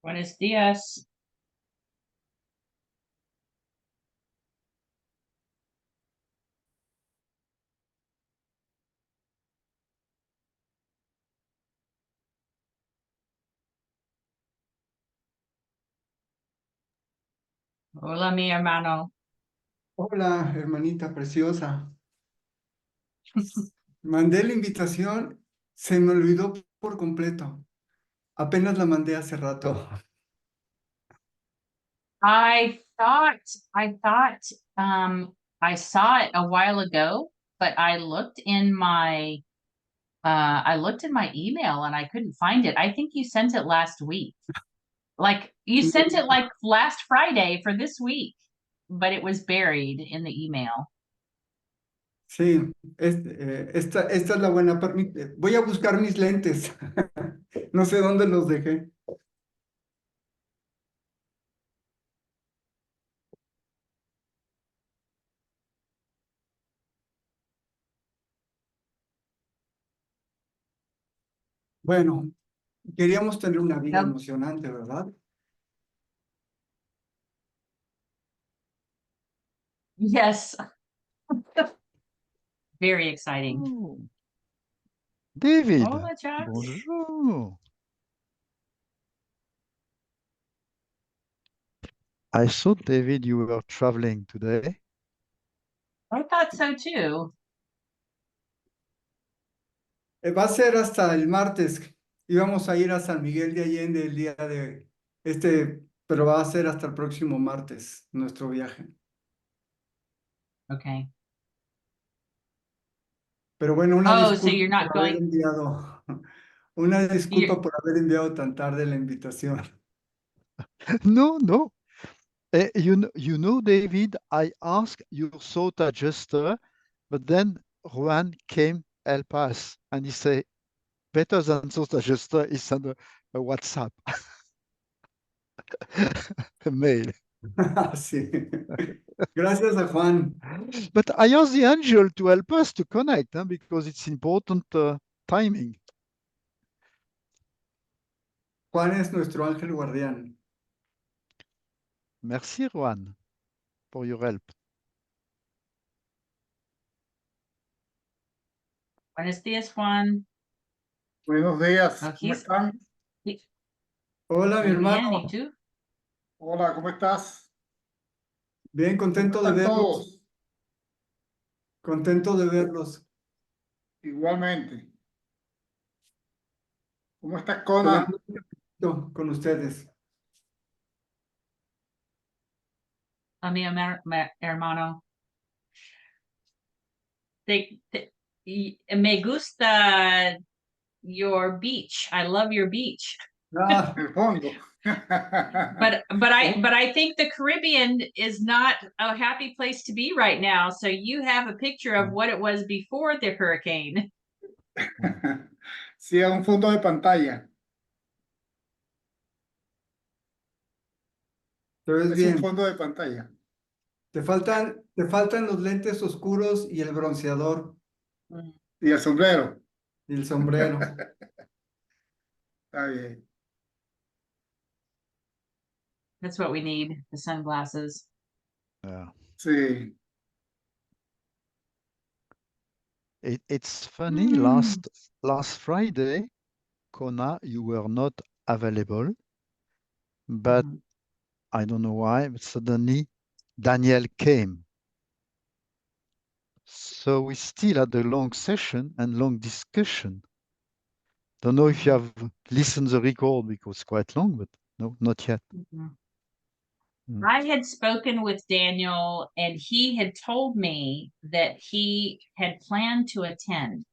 Buenos dias. Hola, mi hermano. Hola, hermanita preciosa. Mandé la invitación, se me olvidó por completo. Apenas la mandé hace rato. I saw it a while ago, but I looked in my email and I couldn't find it. I think you sent it last week. Like you sent it like last Friday for this week, but it was buried in the email. Sí, esta es la buena. Voy a buscar mis lentes. No sé dónde los dejé. Bueno, queríamos tener una vida Nope. emocionante, ¿verdad? Yes. Very exciting. Oh, David, Hola, Josh. bonjour. I saw, David, you were traveling today. I thought so too. Va a ser hasta el martes. Íbamos a ir a San Miguel de Allende el día de pero va a ser hasta el próximo martes nuestro viaje. Okay. Pero bueno, una Oh, so disculpa you're not por haber going. enviado, una You're, disculpa por haber enviado tan tarde la invitación. No, no. You know, David, I asked your thought adjuster, but then Juan came help us, and he said, better than thought adjuster is send a WhatsApp, a mail. Sí. Gracias a Juan. But I asked the angel to help us to connect, because it's important timing. Juan es nuestro ángel guardián. Merci, Juan, for your help. Buenos dias, Juan. Buenos días, Oh, ¿cómo están? Hola, mi Muy bien, ¿y hermano. tú? Hola, ¿cómo estás? Bien, ¿Cómo contento de están verlos. todos? Contento de verlos. Igualmente. ¿Cómo estás, Todavía Conan? no con ustedes. A mi hermano. Me gusta your beach. I love your beach. Ah, En el fondo. But I think the Caribbean is not a happy place to be right now. So you have a picture of what it was before the hurricane. Sí, a un fondo de pantalla. te ves Es un bien. fondo de pantalla. Te faltan los lentes oscuros y el bronceador Y el sombrero. y el sombrero. Está bien. That's what we need, the sunglasses. Yeah. Sí. It's funny, last Friday, Kona, you were not available, but Mhm. I don't know why, but suddenly Daniel came. So we still had a long session and long discussion. Don't know if you have listened the record because it's quite long, but no, not yet. Mhm. Mm. I had spoken with Daniel and he had told me that he had planned to attend.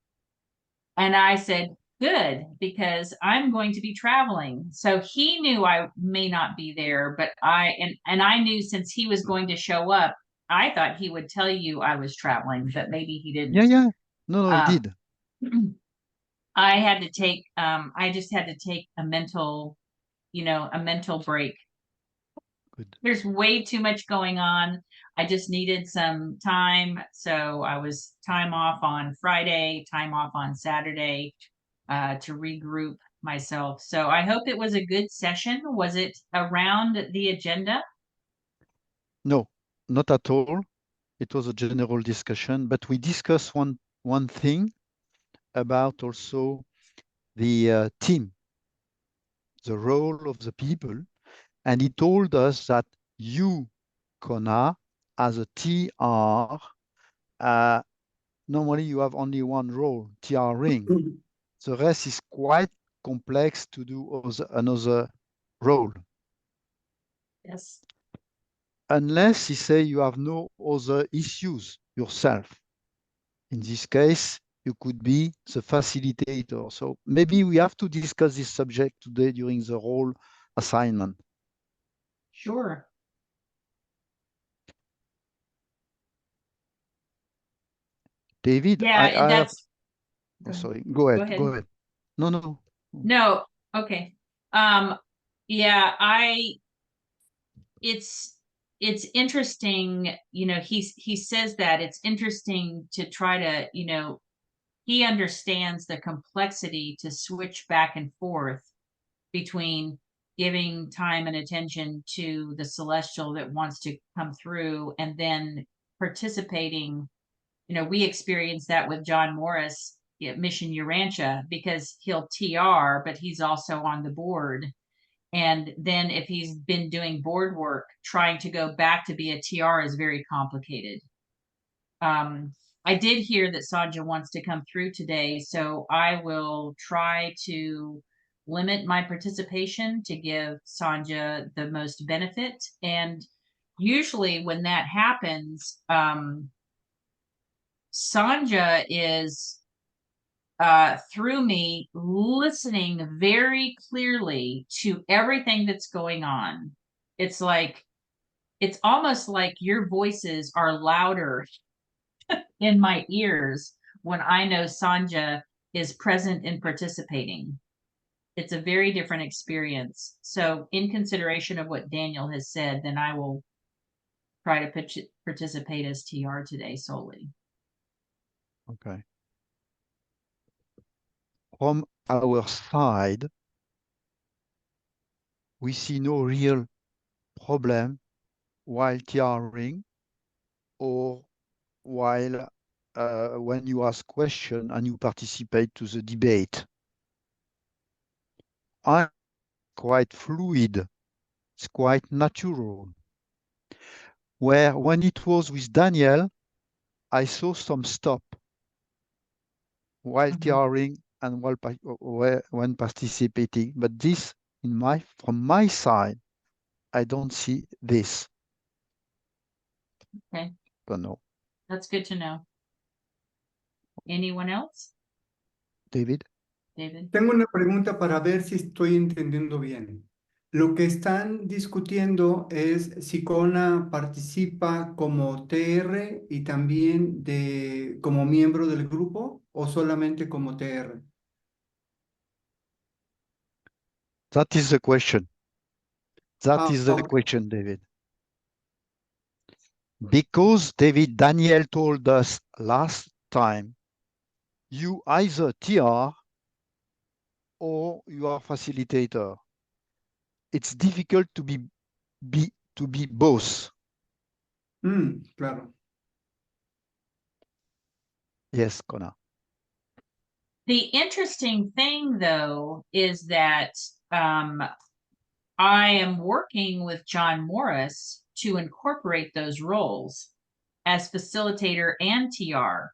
And I said, good, because I'm going to be traveling. So he knew I may not be there, but I knew since he was going to show up, I thought he would tell you I was traveling, but maybe he didn't. Yeah. No, he Um, did. I just had to take a mental break. Good. There's way too much going on. I just needed some time. So I was time off on Friday, time off on Saturday. to regroup myself. So I hope it was a good session. Was it around the agenda? No, not at all. It was a general discussion, but we discussed one thing about also the team, the role of the people, and he told us that you, Kona, as a TR, normally you have only one role, TR ring. The rest is quite complex to do another role. Yes. Unless you say you have no other issues yourself. In this case, you could be the facilitator. So maybe we have to discuss this subject today during the role assignment. Sure. David, Yeah, that's. oh, sorry, go ahead. No. No, okay. Yeah, it's interesting, he says that it's interesting to try to, he understands the complexity to switch back and forth between giving time and attention to the celestial that wants to come through and then participating. We experienced that with John Morris at Mission Urantia because he'll TR, but he's also on the board. And then if he's been doing board work, trying to go back to be a TR is very complicated. I did hear that Sanja wants to come through today, so I will try to limit my participation to give Sanja the most benefit. And usually when that happens, Sanja is through me listening very clearly to everything that's going on. It's almost like your voices are louder in my ears when I know Sanja is present and participating. It's a very different experience. So in consideration of what Daniel has said, then I will try to participate as TR today solely. Okay. From our side, we see no real problem while TRing or while when you ask question and you participate to the debate. I'm quite fluid. It's quite natural. Where when it was with Daniel, I saw some stop while TRing and when participating. But this, from my side, I don't see this. Okay. Don't know. That's good to know. Anyone else? David? Tengo una pregunta para ver si estoy entendiendo bien. Lo que están discutiendo es si Kona participa como TR y también como miembro del grupo o solamente como TR. That is the question. That is the okay. question, David. Because Daniel told us last time, you either TR or you are facilitator. It's difficult to be both. Claro. Yes, Kona. The interesting thing, though, is that I am working with John Morris to incorporate those roles as facilitator and TR.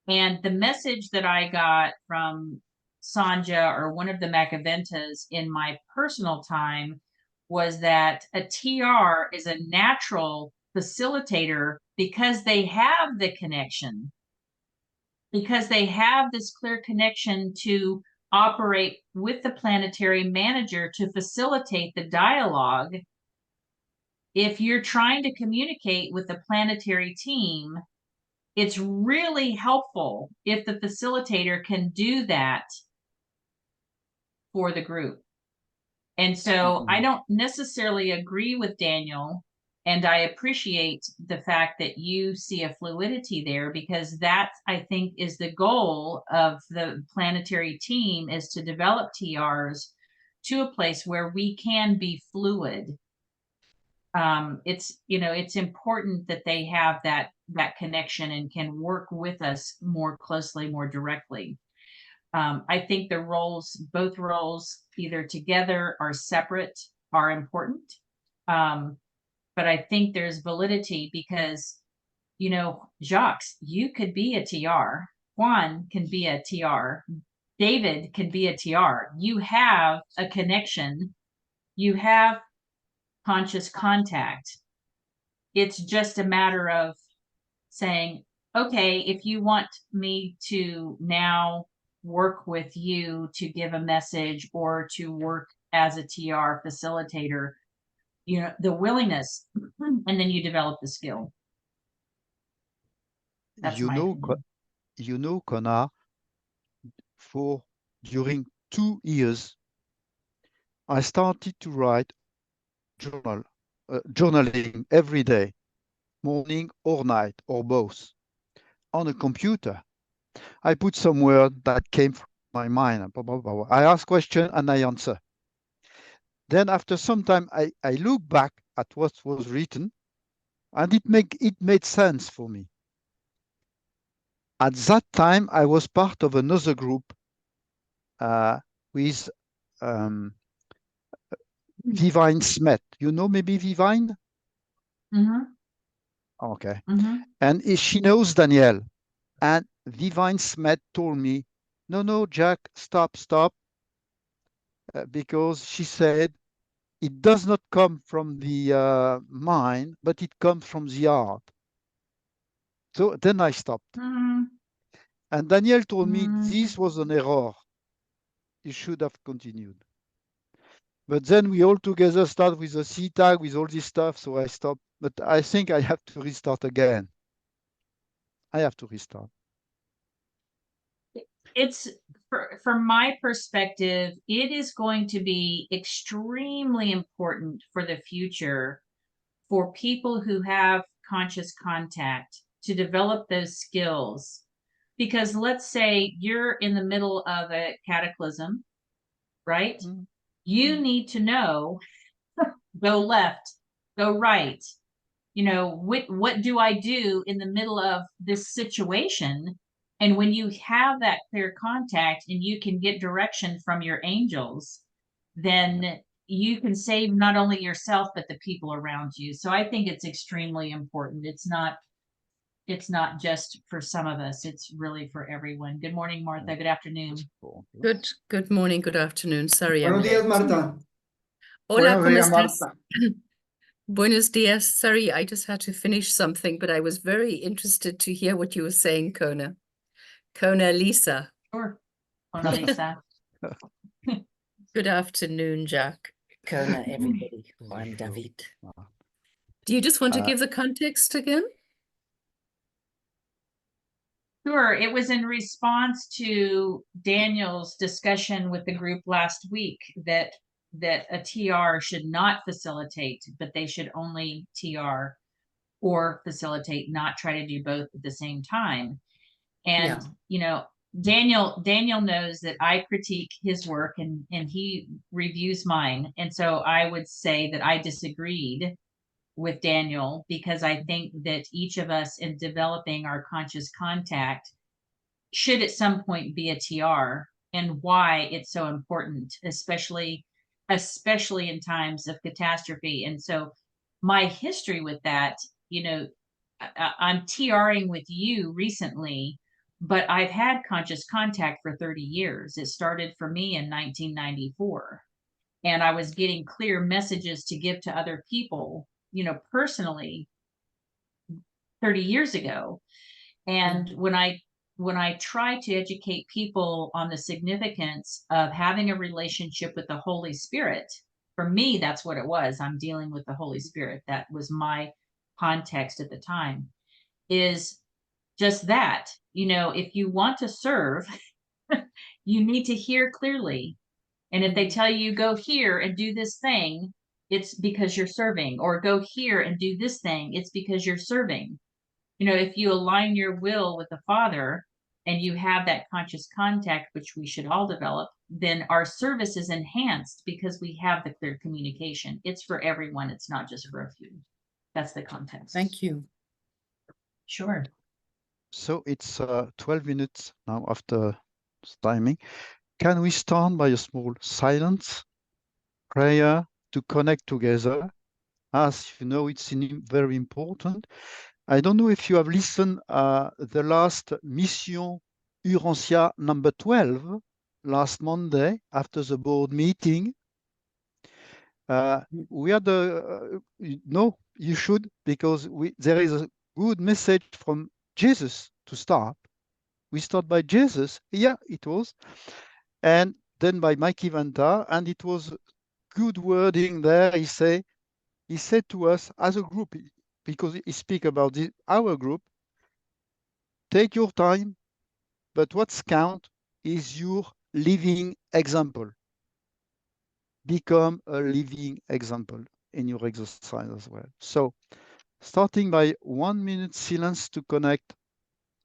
And the message that I got from Sanja or one of the Macaventas in my personal time was that a TR is a natural facilitator because they have the connection, because they have this clear connection to operate with the planetary manager to facilitate the dialogue. If you're trying to communicate with the planetary team, it's really helpful if the facilitator can do that for the group. And so I don't necessarily agree with Daniel And I appreciate the fact that you see a fluidity there, because that, I think, is the goal of the planetary team, is to develop TRs to a place where we can be fluid. It's, you know, it's important that they have that connection and can work with us more closely, more directly. I think the roles, both roles, either together or separate, are important. But I think there's validity because, you know, Jacques, you could be a TR. Juan can be a TR. David can be a TR. You have a connection. You have conscious contact. It's just a matter of saying, okay, if you want me to now work with you to give a message or to work as a TR facilitator, you know, the willingness, and then you develop the skill. That's my opinion. You know, Connor, during 2 years, I started to write journaling every day, morning or night or both, on a computer. I put some word that came from my mind. Blah, blah, blah. I ask question and I answer. Then after some time, I look back at what was written, and it made sense for me. At that time, I was part of another group with Vivine Smet. You know maybe Vivine? Mm-hmm. Okay. Mm-hmm. And she knows Danielle. And Vivine Smet told me, no, Jack, stop. Because she said, it does not come from the mind, but it comes from the heart. So then I stopped. Mm-hmm. And Danielle told me this was an error. You should have continued. But then we all together start with a C tag, with all this stuff, so I stopped. But I think I have to restart again. I have to restart. It's, from my perspective, it is going to be extremely important for the future for people who have conscious contact to develop those skills. Because let's say you're in the middle of a cataclysm, right? Mm. You need to know, go left, go right. You know, what do I do in the middle of this situation? And when you have that clear contact and you can get direction from your angels, then you can save not only yourself, but the people around you. So I think it's extremely important. It's not just for some of us, it's really for everyone. Good morning, Martha. Good afternoon. Good morning, good afternoon. Sorry, I'm Buenos días, late. Marta. Hola, Buenos ¿cómo días, estás? Marta. Buenos dias. Sorry, I just had to finish something, but I was very interested to hear what you were saying, Kona. Kona Lisa. Sure. Mona Lisa. Good afternoon, Jack. Kona, everybody. I'm David. Do you just want to give the context again? Sure. It was in response to Daniel's discussion with the group last week that a TR should not facilitate, but they should only TR or facilitate, not try to do both at the same time. And, you know, Daniel knows that I critique his work and he reviews mine. And so I would say that I disagreed with Daniel, because I think that each of us in developing our conscious contact should at some point be a TR, and why it's so important, especially in times of catastrophe. And so my history with that, you know, I'm TRing with you recently, but I've had conscious contact for 30 years. It started for me in 1994. And I was getting clear messages to give to other people, you know, personally 30 years ago. And when I try to educate people on the significance of having a relationship with the Holy Spirit, for me, that's what it was. I'm dealing with the Holy Spirit. That was my context at the time, is just that, you know, if you want to serve, you need to hear clearly. And if they tell you go here and do this thing, it's because you're serving, or go here and do this thing, it's because you're serving. You know, if you align your will with the Father and you have that conscious contact, which we should all develop, then our service is enhanced because we have the clear communication. It's for everyone. It's not just for a few. That's the context. Thank you. Sure. So it's 12 minutes now after timing. Can we start by a small silence prayer to connect together? As you know, it's very important. I don't know if you have listened the last Mission Urantia number 12 last Monday after the board meeting. We had no, you should, because there is a good message from Jesus to start. We start by Jesus, yeah, it was, and then by Mikey Vanta, and it was good wording there. He said to us as a group, because he speak about our group, take your time, but what's count is your living example. Become a living example in your exercise as well. So starting by 1 minute silence to connect,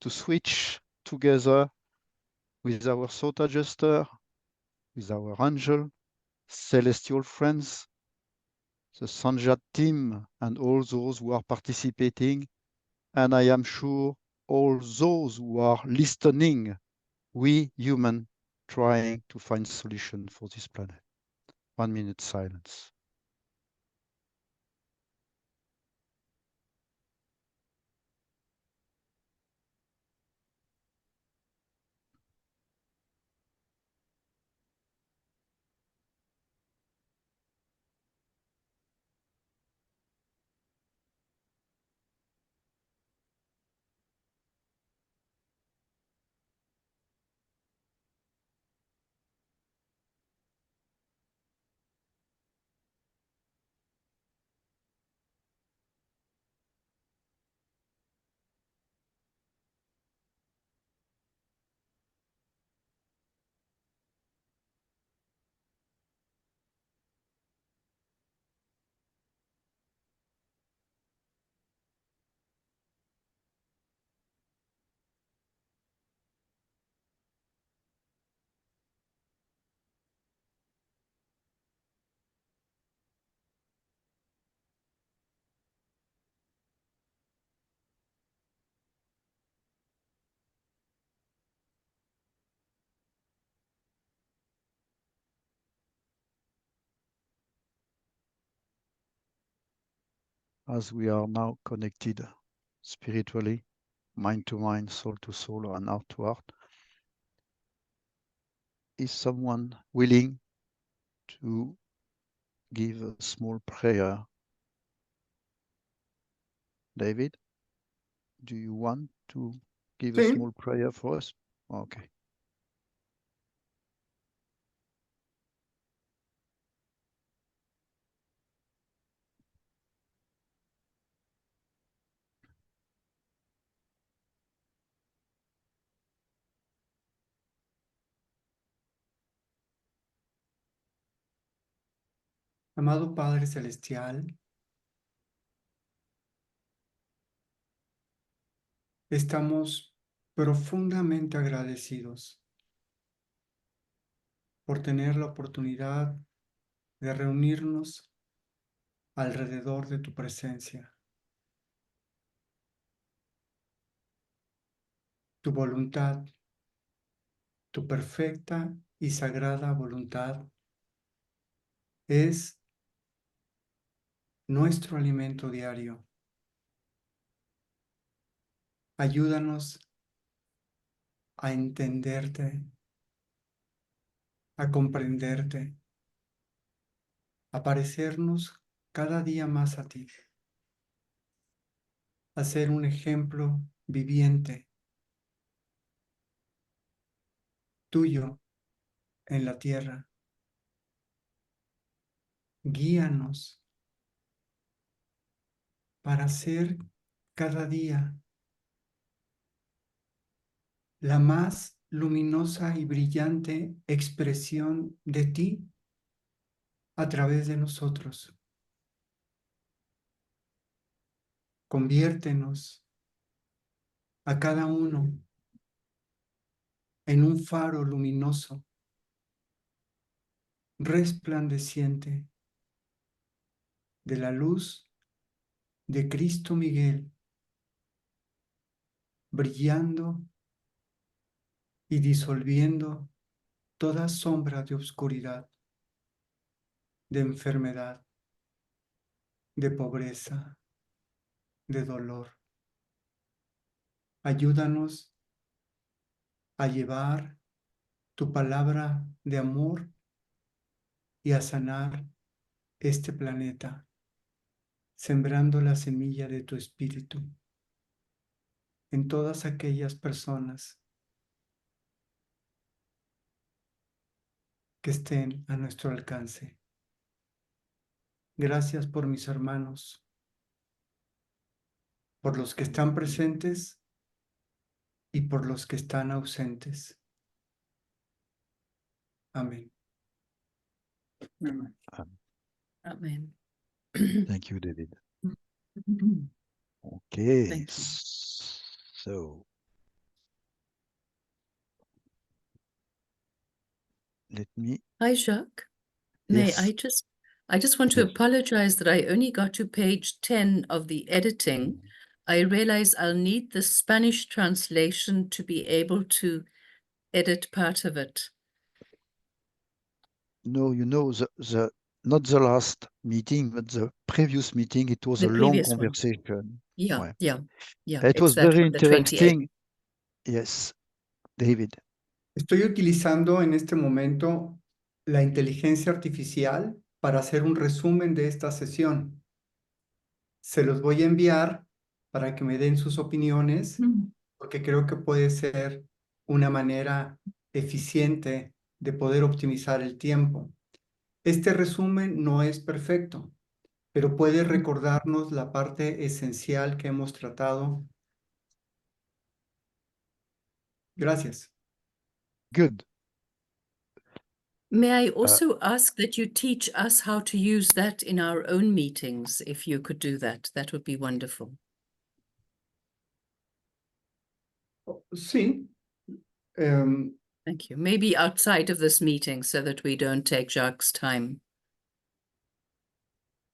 to switch together with our thought adjuster, with our angel, celestial friends, the Sanjat team, and all those who are participating. And I am sure all those who are listening, we human trying to find solution for this planet. 1 minute silence. As we are now connected spiritually, mind to mind, soul to soul, and heart to heart, is someone willing to give a small prayer? David, do you want to give a Sí. small prayer for us? Okay. Amado Padre Celestial, estamos profundamente agradecidos por tener la oportunidad de reunirnos alrededor de tu presencia. Tu voluntad, tu perfecta y sagrada voluntad es nuestro alimento diario. Ayúdanos a entenderte, a comprenderte, a parecernos cada día más a ti, a ser un ejemplo viviente tuyo en la tierra. Guíanos para ser cada día la más luminosa y brillante expresión de ti a través de nosotros. Conviértenos a cada uno en un faro luminoso, resplandeciente de la luz de Cristo Miguel, brillando y disolviendo toda sombra de oscuridad, de enfermedad, de pobreza, de dolor. Ayúdanos a llevar tu palabra de amor y a sanar este planeta, sembrando la semilla de tu espíritu en todas aquellas personas que estén a nuestro alcance. Gracias por mis hermanos, por los que están presentes y por los que están ausentes. Amén. Amén. Amen. Thank you, David. Okay, Thank you. so let me. Hi, Jacques. May Yes. I just want to Yes. apologize that I only got to page 10 of the editing. I realize I'll need the Spanish translation to be able to edit part of it. No, you know, the not the last meeting, but the previous meeting, it was The a long previous one. conversation. Yeah, Ouais. yeah, yeah. It It's was that very one, the 28th. interesting. Yes, David. Estoy utilizando en este momento la inteligencia artificial para hacer un resumen de esta sesión. Se los voy a enviar para que me den sus opiniones, porque creo que puede ser una manera eficiente de poder optimizar el tiempo. Este resumen no es perfecto, pero puede recordarnos la parte esencial que hemos tratado. Gracias. Good. May I also ask that you teach us how to use that in our own meetings? If you could do that, that would be wonderful. Sí. Thank you. Maybe outside of this meeting so that we don't take Jacques' time.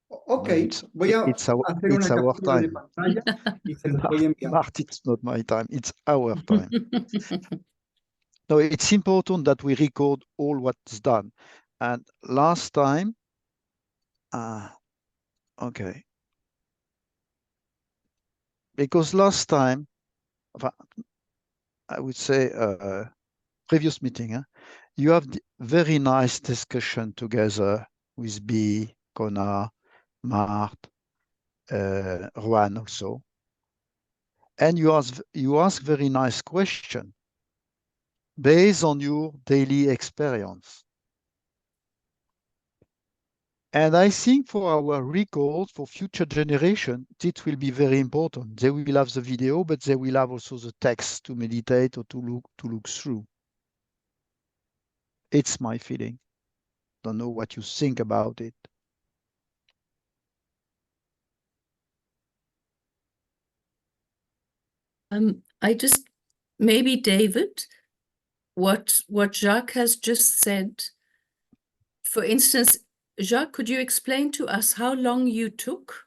Ok, No, it's hacer una it's our captura de time. pantalla y se los voy a enviar. Mart, it's not my time, it's our time. No, it's important that we record all what's done. And last time, okay. Because last time, I would say previous meeting, you have very nice discussion together with B, Kona, Mart, Juan also. And you ask very nice question based on your daily experience. And I think for our record for future generation, it will be very important. They will have the video, but they will have also the text to meditate or to look through. It's my feeling. Don't know what you think about it. I just, maybe David, what Jacques has just said, for instance, Jacques, could you explain to us how long you took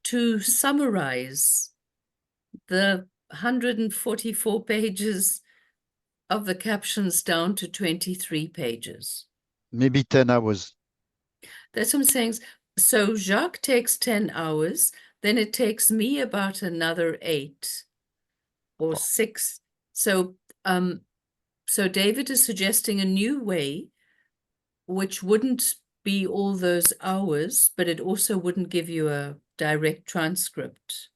to summarize the 144 pages of the captions down to 23 pages? Maybe 10 hours. That's what I'm saying. So Jacques takes 10 hours, then it takes me about another 8 or 6. So so David is suggesting a new way, which wouldn't be all those hours, but it also wouldn't give you a direct transcript.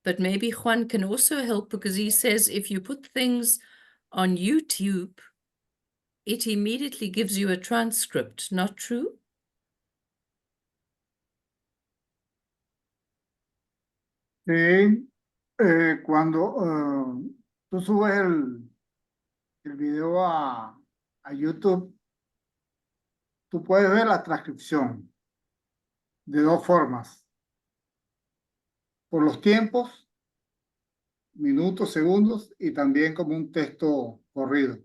But maybe Juan can also help, because he says if you put things on YouTube, it immediately gives you a transcript, not true? Sí, cuando tú subes el video a YouTube, tú puedes ver la transcripción de dos formas. por los tiempos, minutos, segundos, y también como un texto corrido.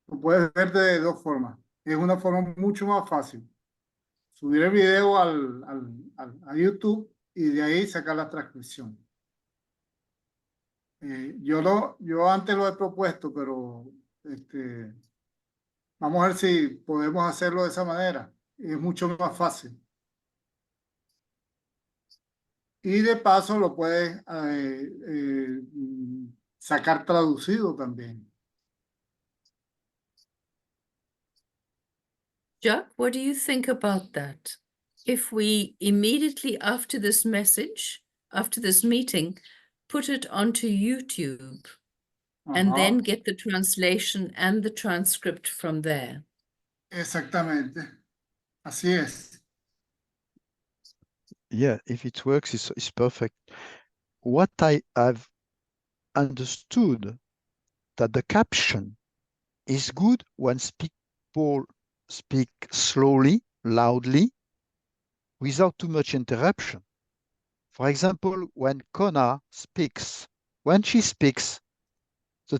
Lo puedes ver de dos formas. Es una forma mucho más fácil. Subir el video a YouTube y de ahí sacar la transcripción. Yo antes lo he propuesto, pero vamos a ver si podemos hacerlo de esa manera. Es mucho más fácil. Y de paso lo puedes sacar traducido también. Jack, what do you think about that? If we immediately after this message, after this meeting, put it onto YouTube and Ajá, then get the translation and the transcript from there. exactamente. Así es. Yeah, if it works, it's perfect. What I've understood that the caption is good when people speak slowly, loudly, without too much interruption. For example, when Kona speaks, when she speaks, the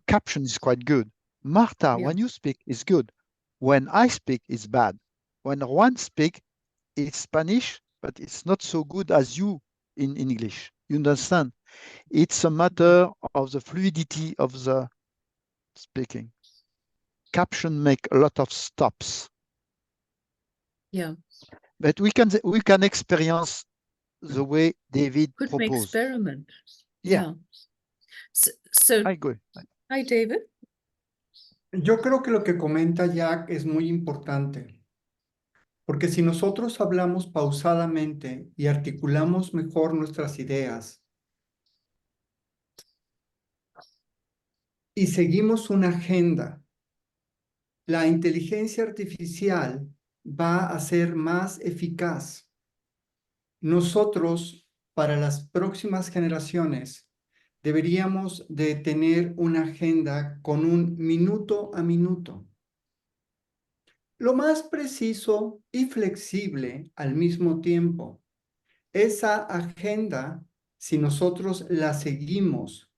caption is quite good. Marta, Yeah. when you speak, is good. When I speak, it's bad. When Juan speaks, it's Spanish, but it's not so good as you in English. You understand? It's a matter of the fluidity of the speaking. Caption make a lot of stops. Yeah. But we can experience the way David Could we proposed. experiment? Yeah. So I agree. hi, David. Yo creo que lo que comenta Jack es muy importante, porque si nosotros hablamos pausadamente y articulamos mejor nuestras ideas y seguimos una agenda, la inteligencia artificial va a ser más eficaz. Nosotros, para las próximas generaciones, deberíamos de tener una agenda con un minuto a minuto. Lo más preciso y flexible al mismo tiempo. Esa agenda, si nosotros la seguimos,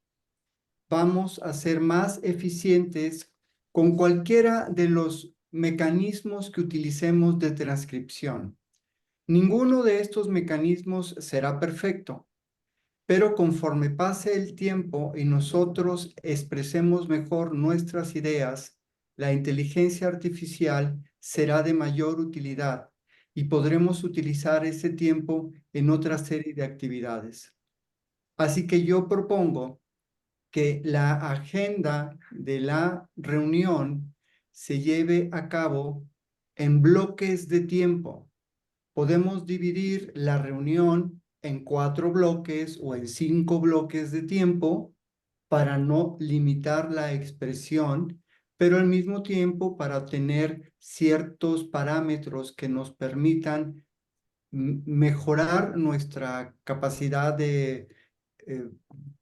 vamos a ser más eficientes con cualquiera de los mecanismos que utilicemos de transcripción. Ninguno de estos mecanismos será perfecto, pero conforme pase el tiempo y nosotros expresemos mejor nuestras ideas, la inteligencia artificial será de mayor utilidad y podremos utilizar ese tiempo en otra serie de actividades. Así que yo propongo que la agenda de la reunión se lleve a cabo en bloques de tiempo. Podemos dividir la reunión en 4 bloques o en 5 bloques de tiempo para no limitar la expresión, pero al mismo tiempo para tener ciertos parámetros que nos permitan mejorar nuestra capacidad de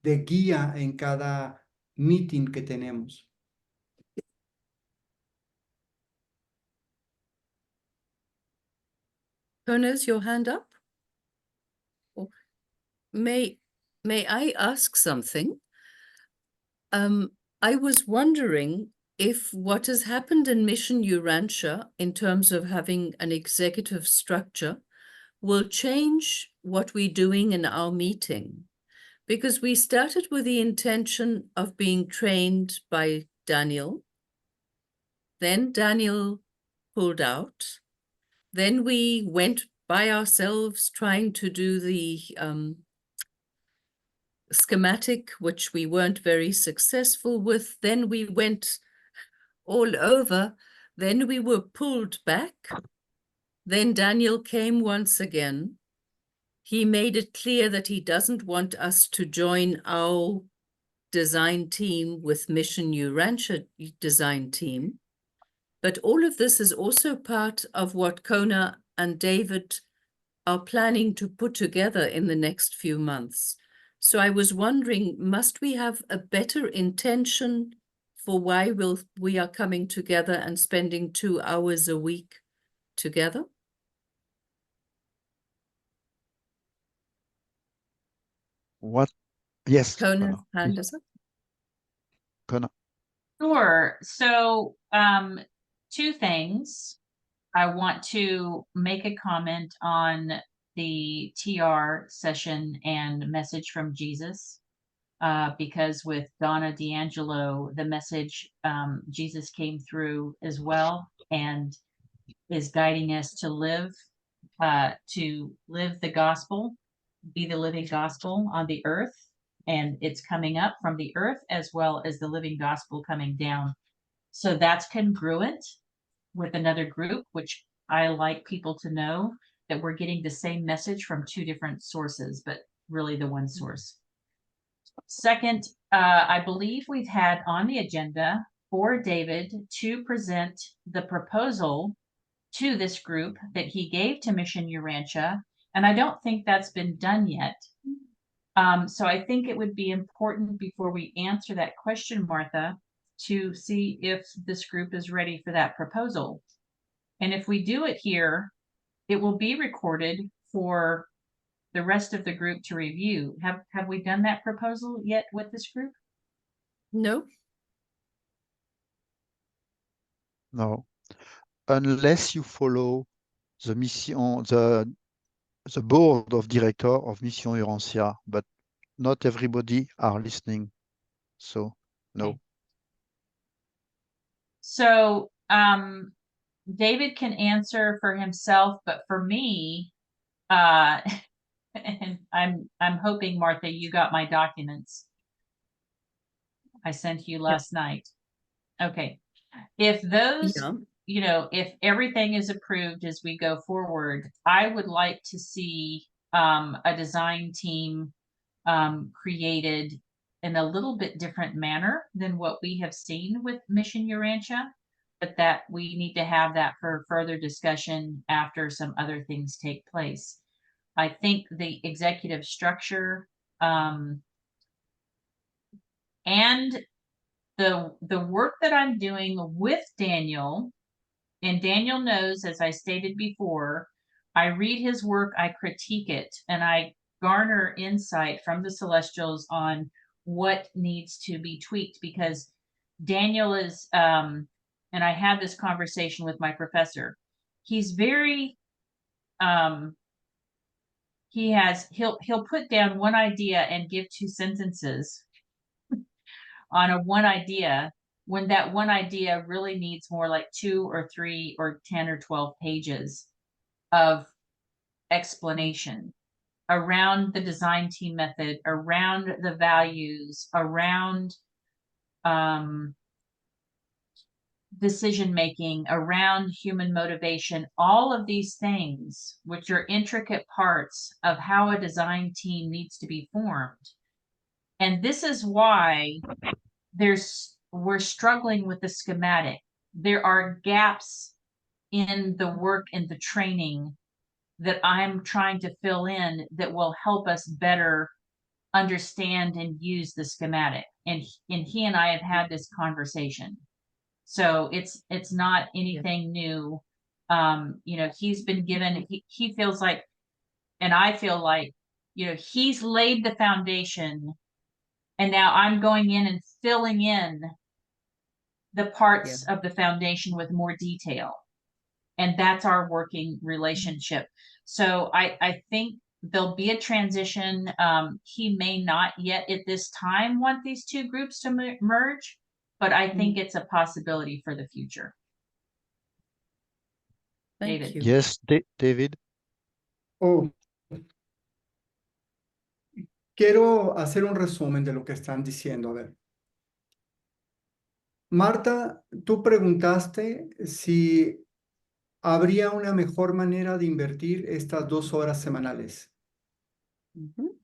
guía en cada meeting que tenemos. Jonas, your hand up? Oh, may I ask something? I was wondering if what has happened in Mission Urantia in terms of having an executive structure will change what we're doing in our meeting. Because we started with the intention of being trained by Daniel. Then Daniel pulled out. Then we went by ourselves trying to do the schematic, which we weren't very successful with. Then we went all over. Then we were pulled back. Then Daniel came once again. He made it clear that he doesn't want us to join our design team with Mission Urantia design team. But all of this is also part of what Kona and David are planning to put together in the next few months. So I was wondering, must we have a better intention for why we are coming together and spending 2 hours a week together? What? Yes, Conan, Connor, hand please, is up. Connor. Sure. So, two things. I want to make a comment on the TR session and message from Jesus. Because with Donna D'Angelo, the message, Jesus came through as well and is guiding us to live the gospel, be the living gospel on the earth. And it's coming up from the earth as well as the living gospel coming down. So that's congruent with another group, which I like people to know that we're getting the same message from two different sources, but really the one source. Second, I believe we've had on the agenda for David to present the proposal to this group that he gave to Mission Urantia, and I don't think that's been done yet. So I think it would be important before we answer that question, Martha, to see if this group is ready for that proposal. And if we do it here, it will be recorded for the rest of the group to review. Have we done that proposal yet with this group? No, No, unless you follow the mission, the board of director of Mission Urantia, but not everybody are listening. So no. Okay. So, David can answer for himself, but for me, and I'm hoping, Martha, you got my documents I sent you last night. Okay. If those, yeah, if everything is approved as we go forward, I would like to see a design team created in a little bit different manner than what we have seen with Mission Urantia, but that we need to have that for further discussion after some other things take place. I think the executive structure and the work that I'm doing with Daniel, and Daniel knows, as I stated before, I read his work, I critique it, and I garner insight from the Celestials on what needs to be tweaked, because Daniel is, and I had this conversation with my professor. He's very, he'll put down one idea and give two sentences on a one idea, when that one idea really needs more like 2 or 3 or 10 or 12 pages of explanation around the design team method, around the values, around decision making, around human motivation, all of these things, which are intricate parts of how a design team needs to be formed. And this is why we're struggling with the schematic. There are gaps in the work and the training that I'm trying to fill in that will help us better understand and use the schematic. And he and I have had this conversation. So it's not anything new. He's been given, he feels like, and I feel like, he's laid the foundation, and now I'm going in and filling in the parts of the foundation with more detail. And that's our working relationship. So I think there'll be a transition. He may not yet at this time want these two groups to merge, but I think it's a possibility for the future. thank David. you. Yes, David. Oh, quiero hacer un resumen de lo que están diciendo. A ver. Marta, tú preguntaste si habría una mejor manera de invertir estas 2 horas semanales. Ujú.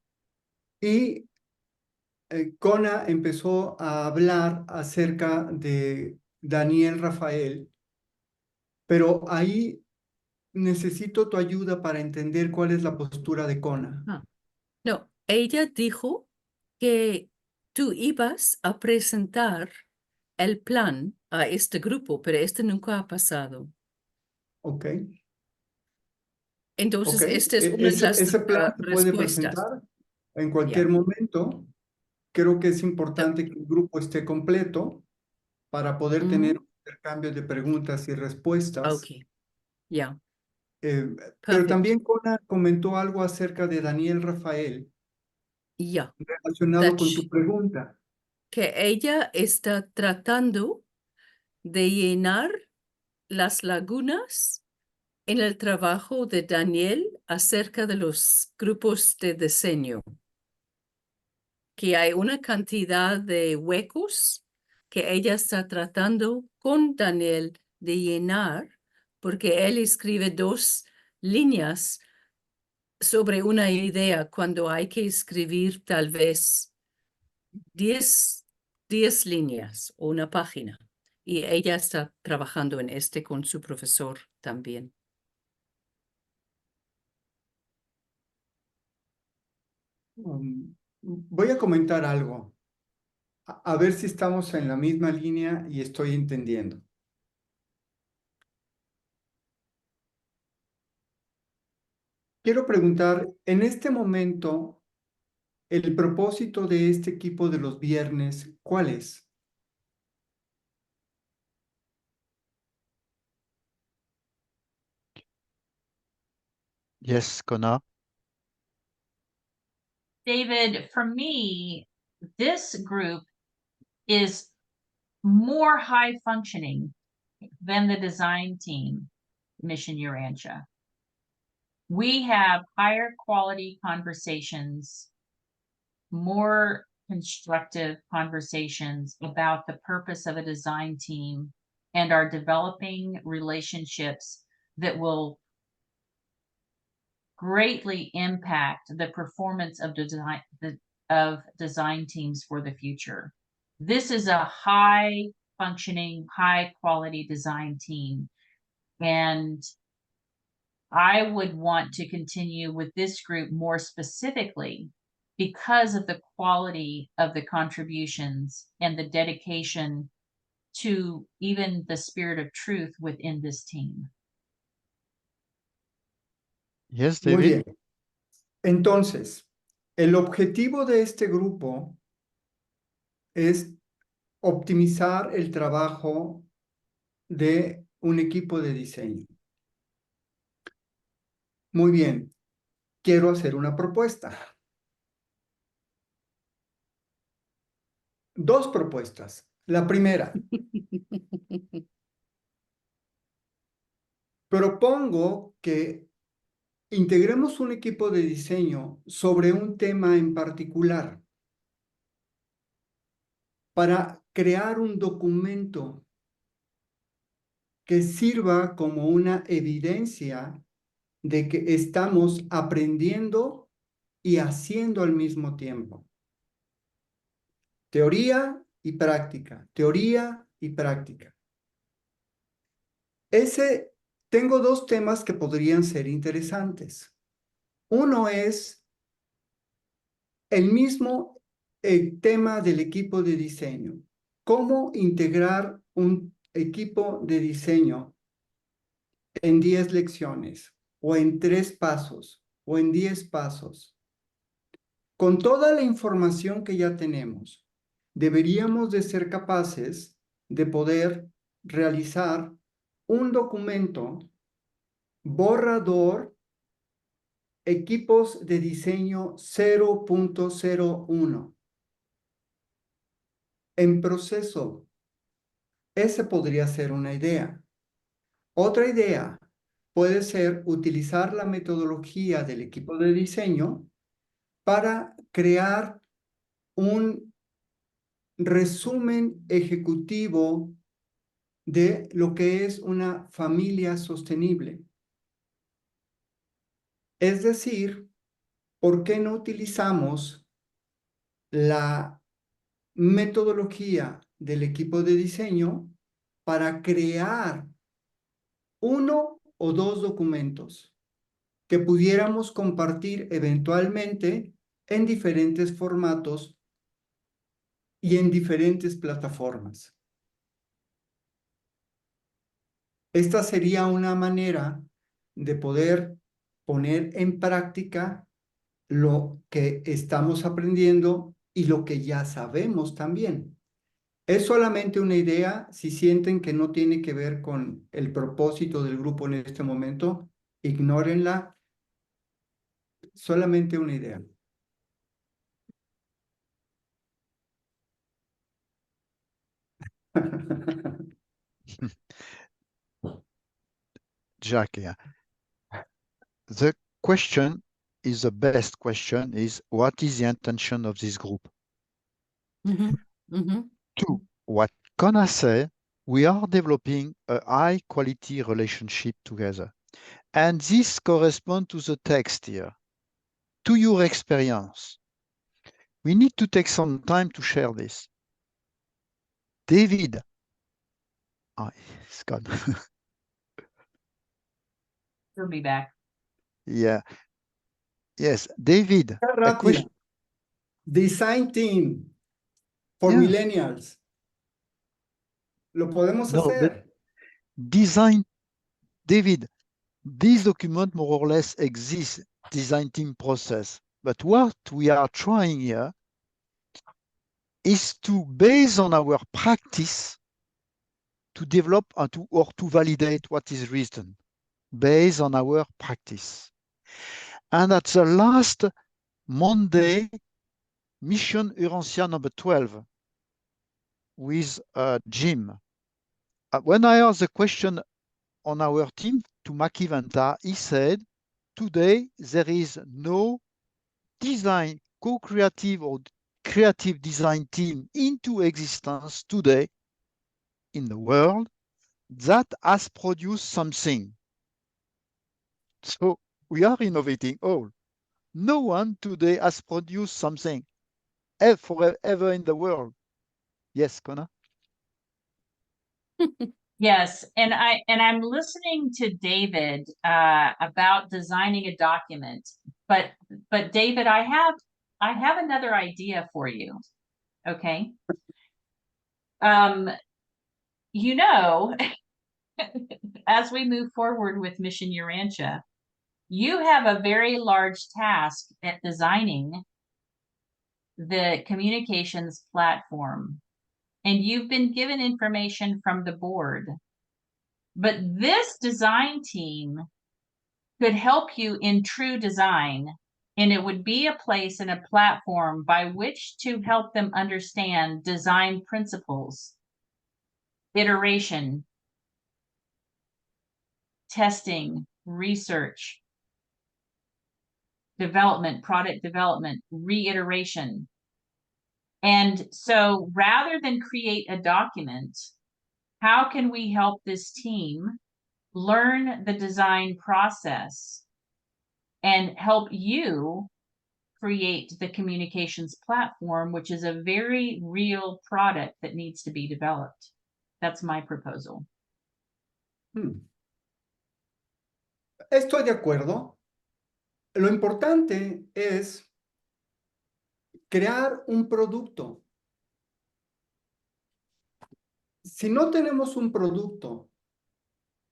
Y Cona empezó a hablar acerca de Daniel Rafael, pero ahí necesito tu ayuda para entender cuál es la postura de Cona. No, ella dijo que tú ibas a presentar el plan a este grupo, pero este nunca ha pasado. Ok. Entonces, Ok. esta es una de las Ese plan se puede respuestas. presentar. en cualquier momento. Creo que es importante que el grupo esté completo para poder tener un intercambio de preguntas y respuestas. Okay. Yeah. Pero Perfect. también Cona comentó algo acerca de Daniel Rafael Yeah. relacionado That con tu pregunta. que ella está tratando de llenar las lagunas en el trabajo de Daniel acerca de los grupos de diseño, que hay una cantidad de huecos que ella está tratando con Daniel de llenar, porque él escribe 2 líneas sobre una idea cuando hay que escribir tal vez 10 líneas o una página. Y ella está trabajando en con su profesor también. Voy a comentar algo, a ver si estamos en la misma línea y estoy entendiendo. Quiero preguntar, en este momento, el propósito de este equipo de los viernes, ¿cuál es? Yes, Connor. David, for me, this group is more high functioning than the design team, Mission Urantia. We have higher quality conversations, more constructive conversations about the purpose of a design team, and are developing relationships that will greatly impact the performance of design teams for the future. This is a high functioning, high quality design team. And I would want to continue with this group more specifically because of the quality of the contributions and the dedication to even the spirit of truth within this team. Yes, Muy David. bien. Entonces, el objetivo de este grupo es optimizar el trabajo de un equipo de diseño. Muy bien. Quiero hacer una propuesta. 2 propuestas. La primera, propongo que integremos un equipo de diseño sobre un tema en particular para crear un documento que sirva como una evidencia de que estamos aprendiendo y haciendo al mismo tiempo. Teoría y práctica, teoría y práctica. Tengo 2 temas que podrían ser interesantes. Uno es el mismo tema del equipo de diseño. ¿Cómo integrar un equipo de diseño en 10 lecciones o en 3 pasos o en 10 pasos? Con toda la información que ya tenemos, deberíamos de ser capaces de poder realizar un documento borrador equipos de diseño 0.01 en proceso. Ese podría ser una idea. Otra idea puede ser utilizar la metodología del equipo de diseño para crear un resumen ejecutivo de lo que es una familia sostenible. Es decir, ¿por qué no utilizamos la metodología del equipo de diseño para crear 1 o 2 documentos que pudiéramos compartir eventualmente en diferentes formatos y en diferentes plataformas? Esta sería una manera de poder poner en práctica lo que estamos aprendiendo y lo que ya sabemos también. Es solamente una idea. Si sienten que no tiene que ver con el propósito del grupo en este momento, ignórenla. Solamente una idea. Jack, yeah. The question is the best question is what is the intention of this group? Two, what can I say? We are developing a high quality relationship together. And this corresponds to the text here, to your experience. We need to take some time to share this. David, he's gone. He'll be back. Yeah. Yes, David, a Rápida. question. Design team for Yeah. millennials. Lo podemos No, but hacer. design, David, this document more or less exists, design team process. But what we are trying here is to, based on our practice, to develop and to validate what is written, based on our practice. And at the last Monday, Mission Urantia number 12 with Jim. When I asked the question on our team to Maki Vanta, he said, today there is no design, co-creative or creative design team into existence today in the world that has produced something. So we are innovating all. No one today has produced something ever in the world. Yes, Connor? Yes, and I'm listening to David about designing a document, but David, I have another idea for you. Okay. You know, as we move forward with Mission Urantia, you have a very large task at designing the communications platform, and you've been given information from the board. But this design team could help you in true design, and it would be a place and a platform by which to help them understand design principles, iteration, testing, research, development, product development, reiteration. And so rather than create a document, how can we help this team learn the design process and help you create the communications platform, which is a very real product that needs to be developed? That's my proposal. Estoy de acuerdo. Lo importante es crear un producto. Si no tenemos un producto,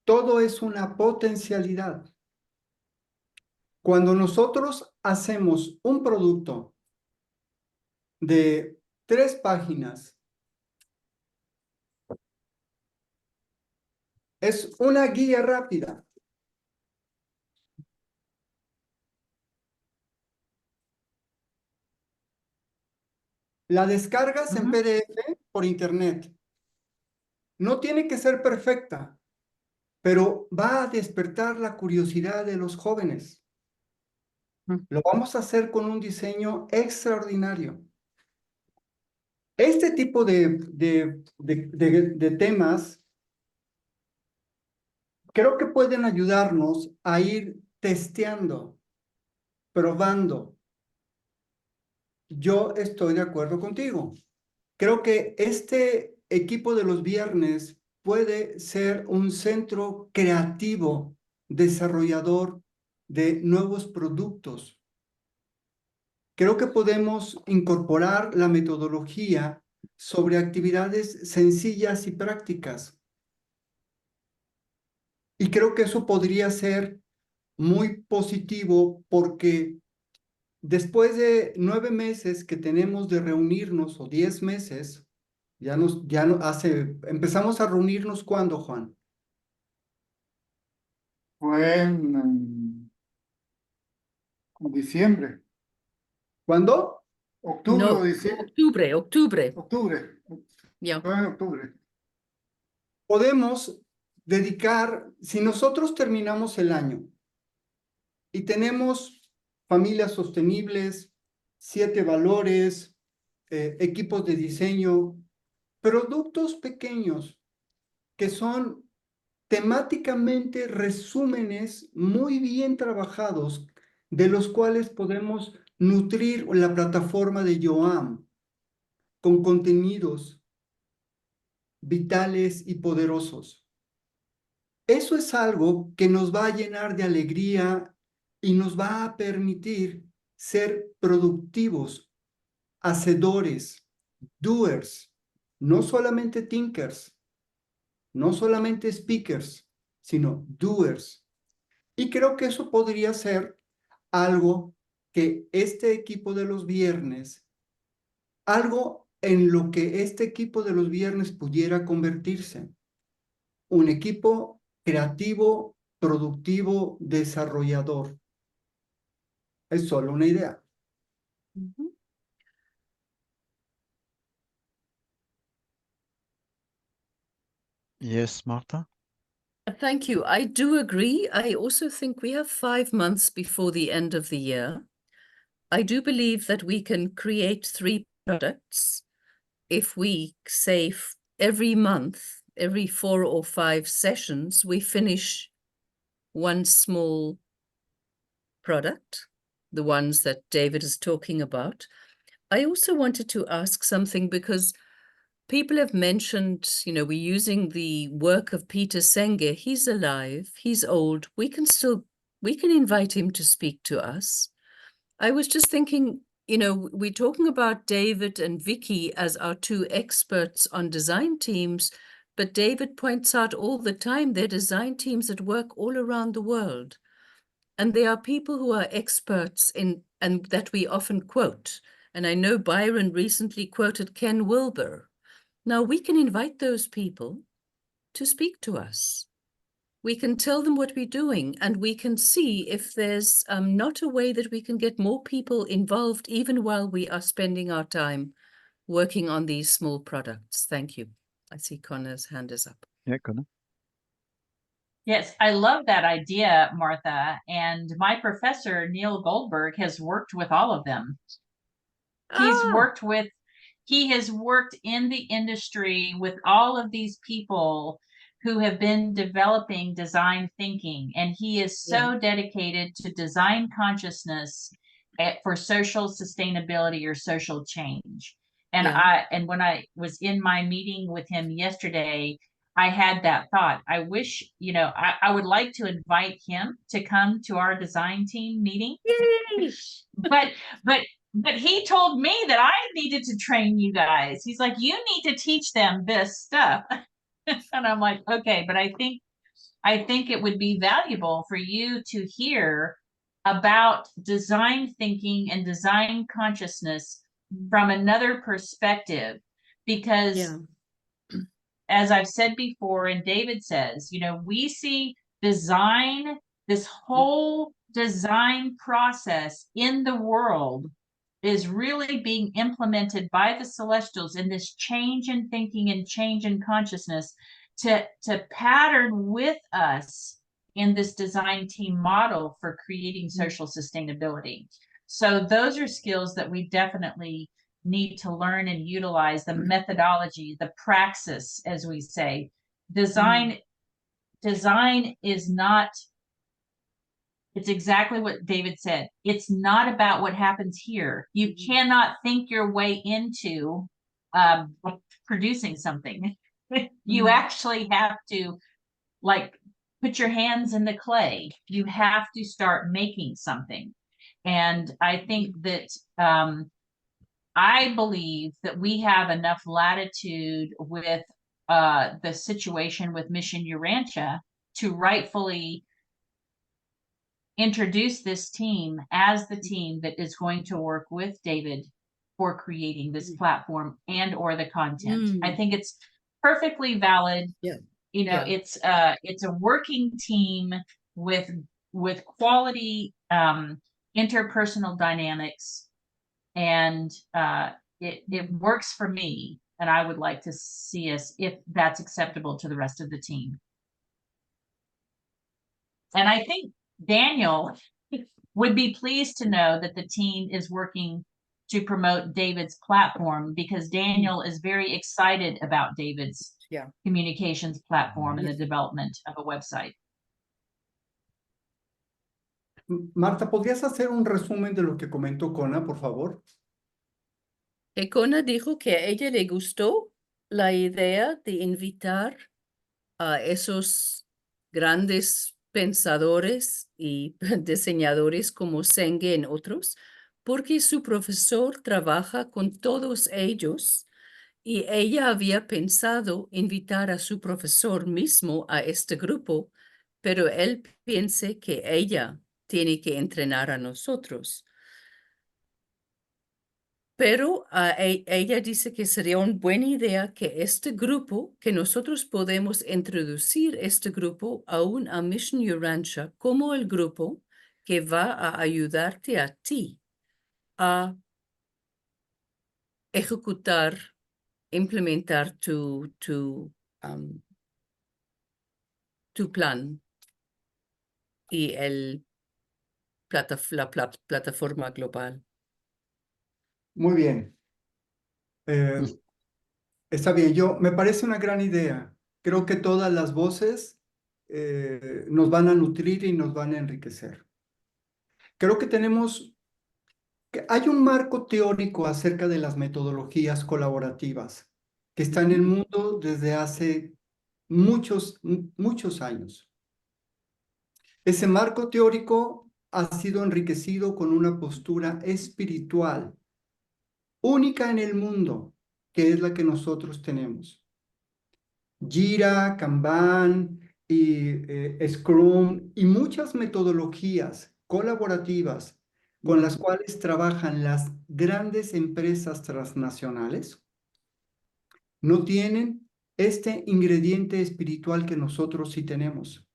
todo es una potencialidad. Cuando nosotros hacemos un producto de 3 páginas, es una guía rápida. La descargas en PDF por internet. No tiene que ser perfecta, pero va a despertar la curiosidad de los jóvenes. Lo vamos a hacer con un diseño extraordinario. Este tipo de temas creo que pueden ayudarnos a ir testeando, probando. Yo estoy de acuerdo contigo. Creo que este equipo de los viernes puede ser un centro creativo, desarrollador de nuevos productos. Creo que podemos incorporar la metodología sobre actividades sencillas y prácticas. Y creo que eso podría ser muy positivo porque después de 9 meses que tenemos de reunirnos, o 10 meses, empezamos a reunirnos ¿cuándo, Juan? Fue en diciembre, ¿Cuándo? octubre No, o diciembre, Octubre. octubre, Yeah. fue en octubre. Podemos dedicar, si nosotros terminamos el año y tenemos familias sostenibles, 7 valores, equipos de diseño, productos pequeños que son temáticamente resúmenes muy bien trabajados, de los cuales podemos nutrir la plataforma de Yoam con contenidos vitales y poderosos. Eso es algo que nos va a llenar de alegría y nos va a permitir ser productivos, hacedores, doers, no solamente thinkers, no solamente speakers, sino doers. Y creo que eso podría ser algo que este equipo de los viernes, algo en lo que este equipo de los viernes pudiera convertirse. Un equipo creativo, productivo, desarrollador. Es solo una idea. Mhm. Yes, Marta? Thank you. I do agree. I also think we have 5 months before the end of the year. I do believe that we can create 3 products if we say every month, every 4 or 5 sessions, we finish one small product, the ones that David is talking about. I also wanted to ask something because people have mentioned, we're using the work of Peter Senge. He's alive, he's old. We can invite him to speak to us. I was just thinking, we're talking about David and Vicky as our 2 experts on design teams, but David points out all the time they're design teams that work all around the world. And there are people who are experts and that we often quote. And I know Byron recently quoted Ken Wilber. Now we can invite those people to speak to us. We can tell them what we're doing, and we can see if there's not a way that we can get more people involved even while we are spending our time working on these small products. Thank you. I see Connor's hand is up. Yeah, Connor. Yes, I love that idea, Martha. And my professor, Neil Goldberg, has worked with all of them. He has worked in the industry with all of these people who have been developing design thinking. And he is so dedicated to design consciousness for social sustainability or social change. And when I was in my meeting with him yesterday, I had that thought. I wish, I would like to invite him to come to our design team meeting. Yay! But he told me that I needed to train you guys. He's like, you need to teach them this stuff. And I'm like, okay, but I think it would be valuable for you to hear about design thinking and design consciousness from another perspective, because as I've said before, and David says, we see design, this whole design process in the world is really being implemented by the Celestials in this change in thinking and change in consciousness to pattern with us in this design team model for creating social sustainability. So those are skills that we definitely need to learn and utilize, the methodology, the praxis, as we say. Design is not, it's exactly what David said. It's not about what happens here. You cannot think your way into producing something. You actually have to put your hands in the clay. You have to start making something. And I think that I believe that we have enough latitude with the situation with Mission Urantia to rightfully introduce this team as the team that is going to work with David for creating this platform and or the content. I think it's perfectly valid. Yeah. You know, Yeah. it's a working team with quality interpersonal dynamics, and it works for me, and I would like to see us, if that's acceptable to the rest of the team. And I think Daniel would be pleased to know that the team is working to promote David's platform, because Daniel is very excited about David's communications platform and the development of a website. Marta, ¿podrías hacer un resumen de lo que comentó Kona, por favor? Kona dijo que a ella le gustó la idea de invitar a esos grandes pensadores y diseñadores como Senge y otros, porque su profesor trabaja con todos ellos y ella había pensado invitar a su profesor mismo a este grupo, pero él piensa que ella tiene que entrenar a nosotros. Pero ella dice que sería una buena idea que este grupo, que nosotros podemos introducir este grupo aún a Mission Urantia como el grupo que va a ayudarte a ti a ejecutar, implementar tu plan y la plataforma global. Muy bien. Está bien, me parece una gran idea. Creo que todas las voces nos van a nutrir y nos van a enriquecer. Creo que hay un marco teórico acerca de las metodologías colaborativas que está en el mundo desde hace muchos años. Ese marco teórico ha sido enriquecido con una postura espiritual única en el mundo, que es la que nosotros tenemos. Jira, Kanban y Scrum y muchas metodologías colaborativas con las cuales trabajan las grandes empresas transnacionales no tienen este ingrediente espiritual que nosotros sí tenemos.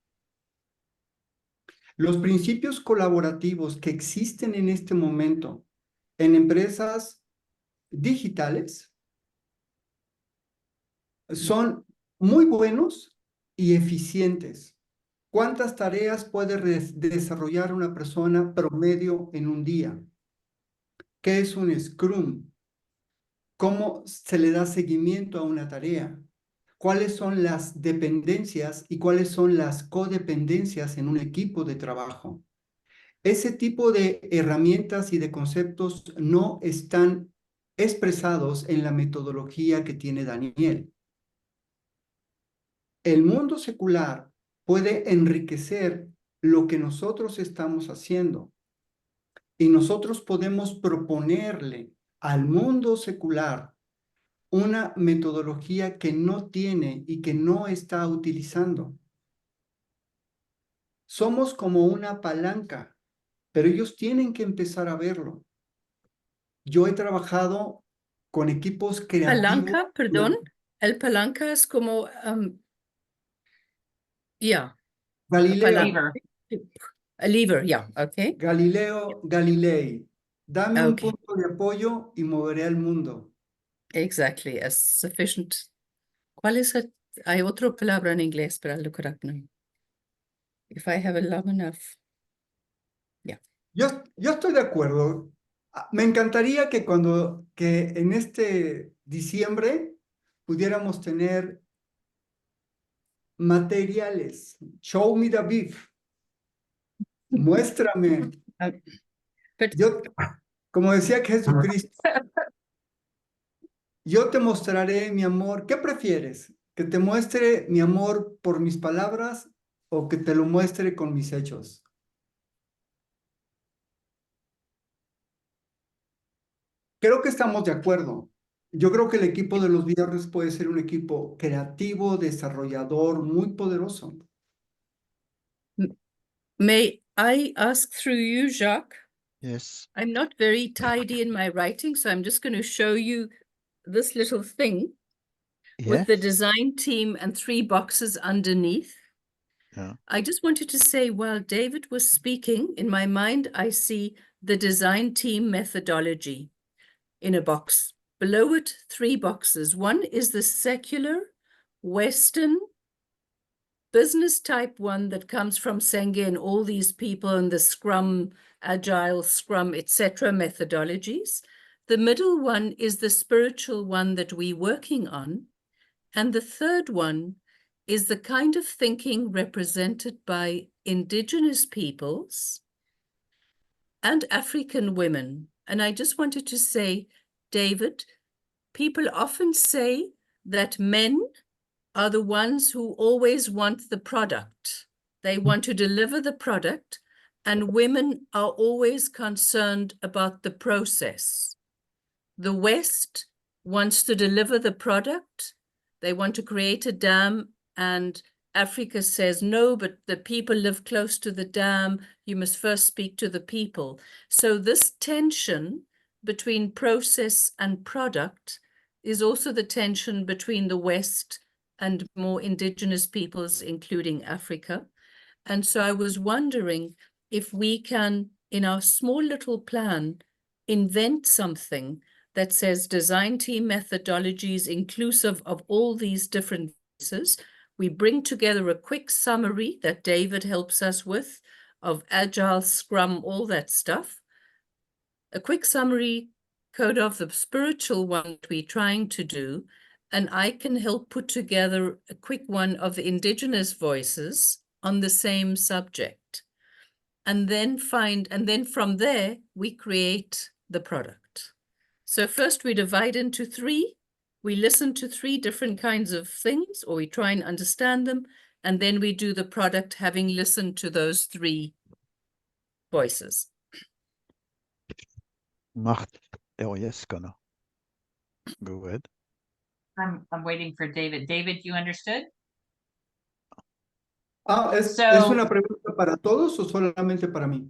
Los principios colaborativos que existen en este momento en empresas digitales son muy buenos y eficientes. ¿Cuántas tareas puede desarrollar una persona promedio en un día? ¿Qué es un Scrum? ¿Cómo se le da seguimiento a una tarea? ¿Cuáles son las dependencias y cuáles son las codependencias en un equipo de trabajo? Ese tipo de herramientas y de conceptos no están expresados en la metodología que tiene Daniel. El mundo secular puede enriquecer lo que nosotros estamos haciendo y nosotros podemos proponerle al mundo secular una metodología que no tiene y que no está utilizando. Somos como una palanca, pero ellos tienen que empezar a verlo. Yo he trabajado con equipos creativos. Palanca, perdón, el palanca es como, Galileo, Lever. a lever, okay. Galileo Galilei. Dame un Okay. punto de apoyo y moveré al mundo. Exactly, as sufficient. ¿Cuál es el? Hay otra palabra en inglés, pero I'll look it up now. If I have a long enough. Yo estoy de acuerdo. Me encantaría que en este diciembre pudiéramos tener materiales. Show me the beef. Muéstrame. But Como decía Jesucristo, yo te mostraré mi amor. ¿Qué prefieres? ¿Que te muestre mi amor por mis palabras o que te lo muestre con mis hechos? Creo que estamos de acuerdo. Yo creo que el equipo de los viernes puede ser un equipo creativo, desarrollador, muy poderoso. I ask through you, Jacques. Yes. I'm not very tidy in my writing, so I'm just going to show you this little thing with the Yes. design team and 3 boxes underneath. Yeah. I just wanted to say, while David was speaking, in my mind, I see the design team methodology in a box. Below it, 3 boxes. One is the secular, Western, business type one that comes from Senge and all these people and the Scrum, Agile, Scrum, etc. methodologies. The middle one is the spiritual one that we're working on. And the third one is the kind of thinking represented by indigenous peoples and African women. And I just wanted to say, David, people often say that men are the ones who always want the product. They want to deliver the product, and women are always concerned about the process. The West wants to deliver the product. They want to create a dam, and Africa says, no, but the people live close to the dam. You must first speak to the people. So this tension between process and product is also the tension between the West and more indigenous peoples, including Africa. And so I was wondering if we can, in our small little plan, invent something that says design team methodologies inclusive of all these different voices. We bring together a quick summary that David helps us with of Agile, Scrum, all that stuff. A quick summary code of the spiritual one that we're trying to do, and I can help put together a quick one of the indigenous voices on the same subject. And then from there, we create the product. So first we divide into 3. We listen to 3 different kinds of things, or we try and understand them. And then we do the product having listened to those 3 voices. Marthe. Oh, yes, Connor. Go ahead. I'm waiting for David. David, you understood? Ah, ¿es So- una pregunta para todos o solamente para mí?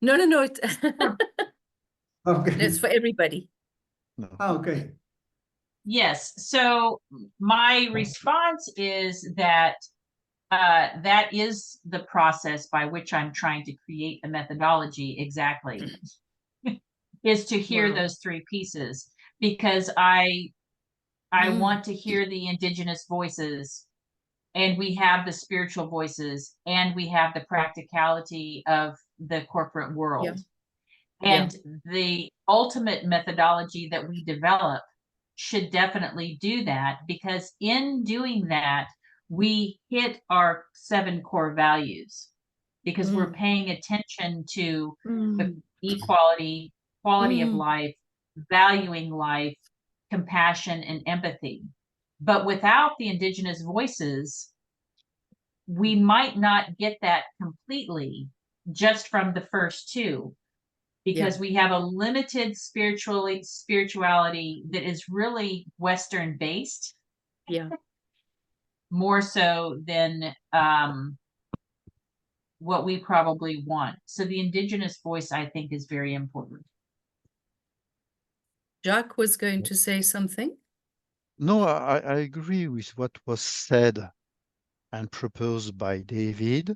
No, Okay. it's for everybody. No. Ah, okay. Yes, so my response is that that is the process by which I'm trying to create the methodology exactly, is to hear Wow. those 3 pieces, because I Mm. want to hear the indigenous voices, and we have the spiritual voices, and we have the practicality of the corporate world. And the ultimate methodology that we develop should definitely do that, because in doing that, we hit our 7 core values, because we're paying attention to the equality, quality of life, valuing life, compassion, and empathy. But without the indigenous voices, we might not get that completely just from the first 2. Because we have a limited spirituality that is really Western based, Yeah. more so than what we probably want. So the indigenous voice, I think, is very important. Jacques was going to say something. No, I agree with what was said and proposed by David.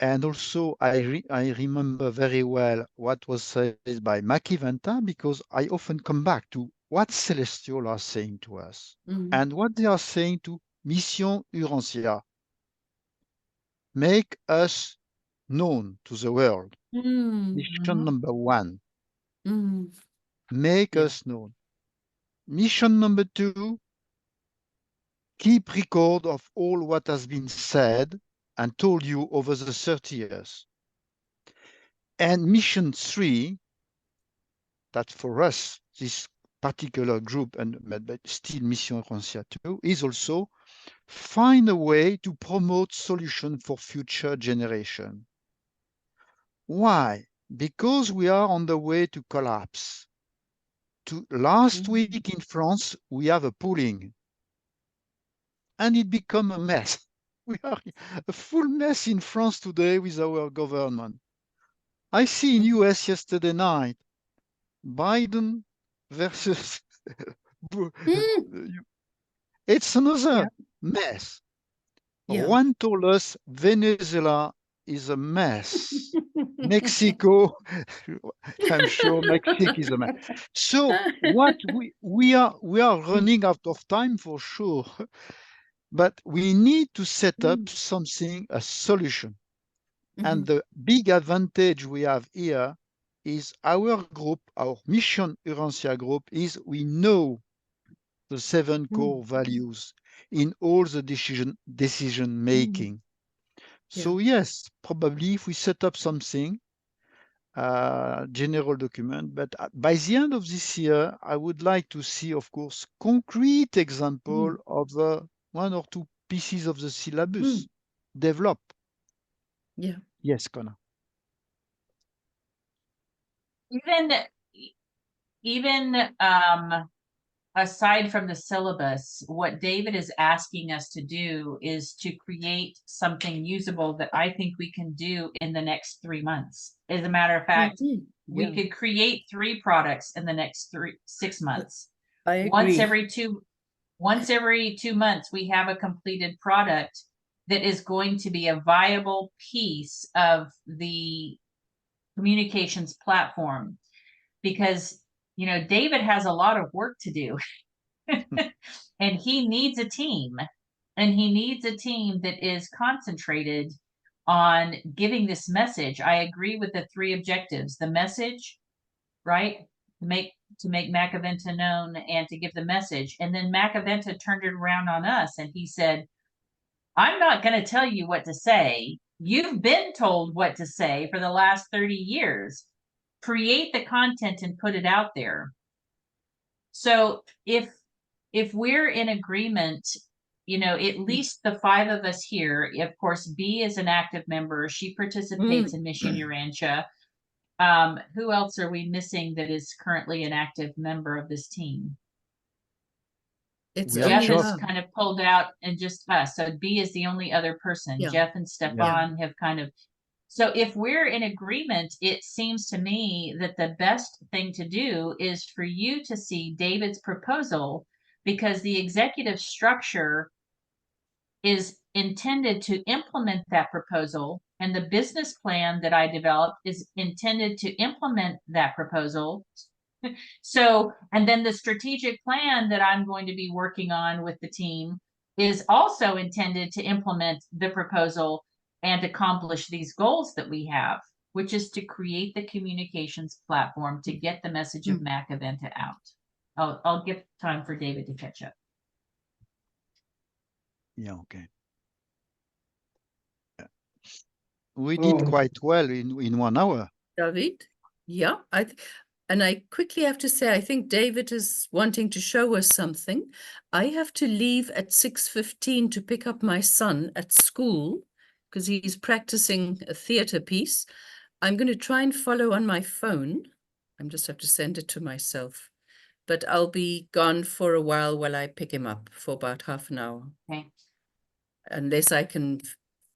And also, I remember very well what was said by Maki Venta, because I often come back to what Celestial are saying to us and what they are saying to Mission Urantia. Make us known to the world. Mission number 1. Make us known. Mission number 2, keep record of all what has been said and told you over the 30 years. And mission 3, that for us, this particular group, and but still Mission Urantia 2, is also find a way to promote solution for future generation. Why? Because we are on the way to collapse. Last week in France, we have a pooling, and it became a mess. We are a full mess in France today with our government. I see in US yesterday night, Biden versus it's another mess. Yeah. Juan told us Venezuela is a mess. Mexico, I'm sure Mexico is a mess. So what we are running out of time for sure, but we need to set up something, a solution. And the big advantage we have here is our group, our Mission Urantia group, is we know the 7 core values in all the decision making. So yes, probably if we set up something, general document, but by the end of this year, I would like to see, of course, concrete example of the 1 or 2 pieces of the syllabus developed. Yeah. Yes, Connor. Even aside from the syllabus, what David is asking us to do is to create something usable that I think we can do in the next 3 months. As a matter of fact, we could create 3 products in the next 6 months. I agree. Once every 2 months, we have a completed product that is going to be a viable piece of the communications platform, because David has a lot of work to do and he needs a team, and he needs a team that is concentrated on giving this message. I agree with the 3 objectives: the message, right? To make Macaventa known and to give the message. And then Macaventa turned it around on us and he said, I'm not going to tell you what to say. You've been told what to say for the last 30 years. Create the content and put it out there. So if we're in agreement, at least the 5 of us here, of course, B is an active member. She participates in Mission Urantia. Who else are we missing that is currently an active member of this team? It's Jeff only is kind of pulled out and just us. So B is the only other person. Yeah. Jeff and Stefan have kind of. So if we're in agreement, it seems to me that the best thing to do is for you to see David's proposal, because the executive structure is intended to implement that proposal, and the business plan that I developed is intended to implement that proposal. So, and then the strategic plan that I'm going to be working on with the team is also intended to implement the proposal and accomplish these goals that we have, which is to create the communications platform to get the message of Macaventa out. I'll give time for David to catch up. Yeah, okay. We did quite well in 1 hour. David? Yeah, and I quickly have to say, I think David is wanting to show us something. I have to leave at 6:15 to pick up my son at school because he's practicing a theater piece. I'm going to try and follow on my phone. I just have to send it to myself. But I'll be gone for a while I pick him up for about half an hour. Okay. Unless I can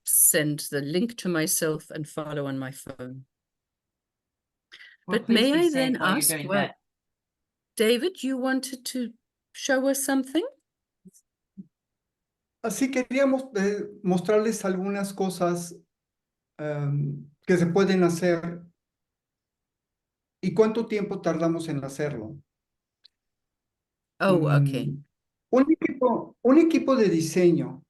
send the link to myself and follow on my phone. Well, But may please be I safe then while you're ask, doing well, that. David, you wanted to show us something? Así queríamos mostrarles algunas cosas que se pueden hacer y cuánto tiempo tardamos en hacerlo. Oh, okay. Un equipo de diseño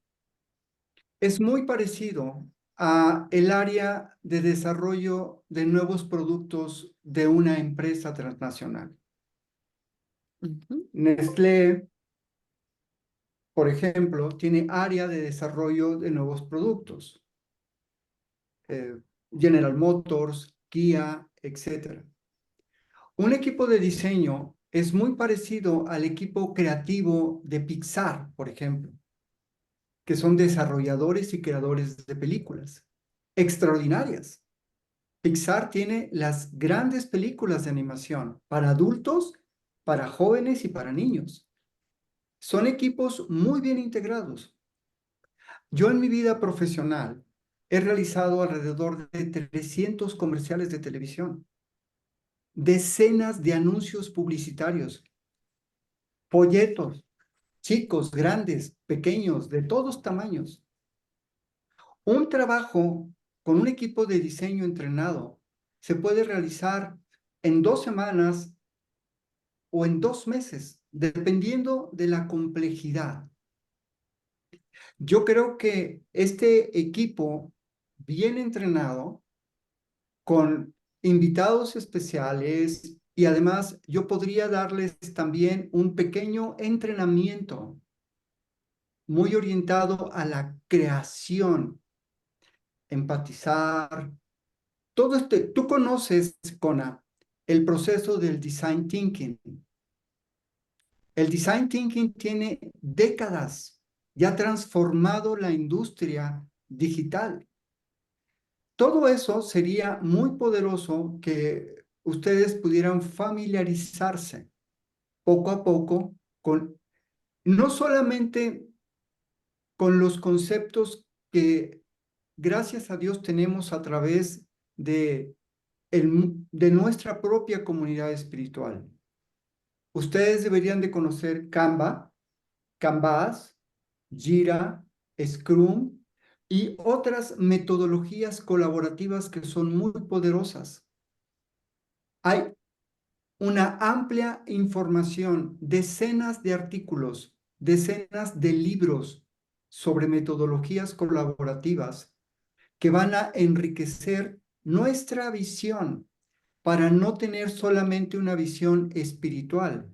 es muy parecido a el área de desarrollo de nuevos productos de una empresa transnacional. Nestlé, por ejemplo, tiene área de desarrollo de nuevos productos. General Motors, Kia, etc. Un equipo de diseño es muy parecido al equipo creativo de Pixar, por ejemplo, que son desarrolladores y creadores de películas extraordinarias. Pixar tiene las grandes películas de animación para adultos, para jóvenes y para niños. Son equipos muy bien integrados. Yo en mi vida profesional he realizado alrededor de 300 comerciales de televisión, decenas de anuncios publicitarios, folletos, chicos, grandes, pequeños, de todos tamaños. Un trabajo con un equipo de diseño entrenado se puede realizar en 2 semanas o en 2 meses, dependiendo de la complejidad. Yo creo que este equipo bien entrenado, con invitados especiales, y además yo podría darles también un pequeño entrenamiento muy orientado a la creación, empatizar, todo tú conoces, Cona, el proceso del design thinking. El design thinking tiene décadas y ha transformado la industria digital. Todo eso sería muy poderoso que ustedes pudieran familiarizarse poco a poco con no solamente con los conceptos que gracias a Dios tenemos a través de nuestra propia comunidad espiritual. Ustedes deberían de conocer Canva, Canvas, Jira, Scrum y otras metodologías colaborativas que son muy poderosas. Hay una amplia información, decenas de artículos, decenas de libros sobre metodologías colaborativas que van a enriquecer nuestra visión para no tener solamente una visión espiritual,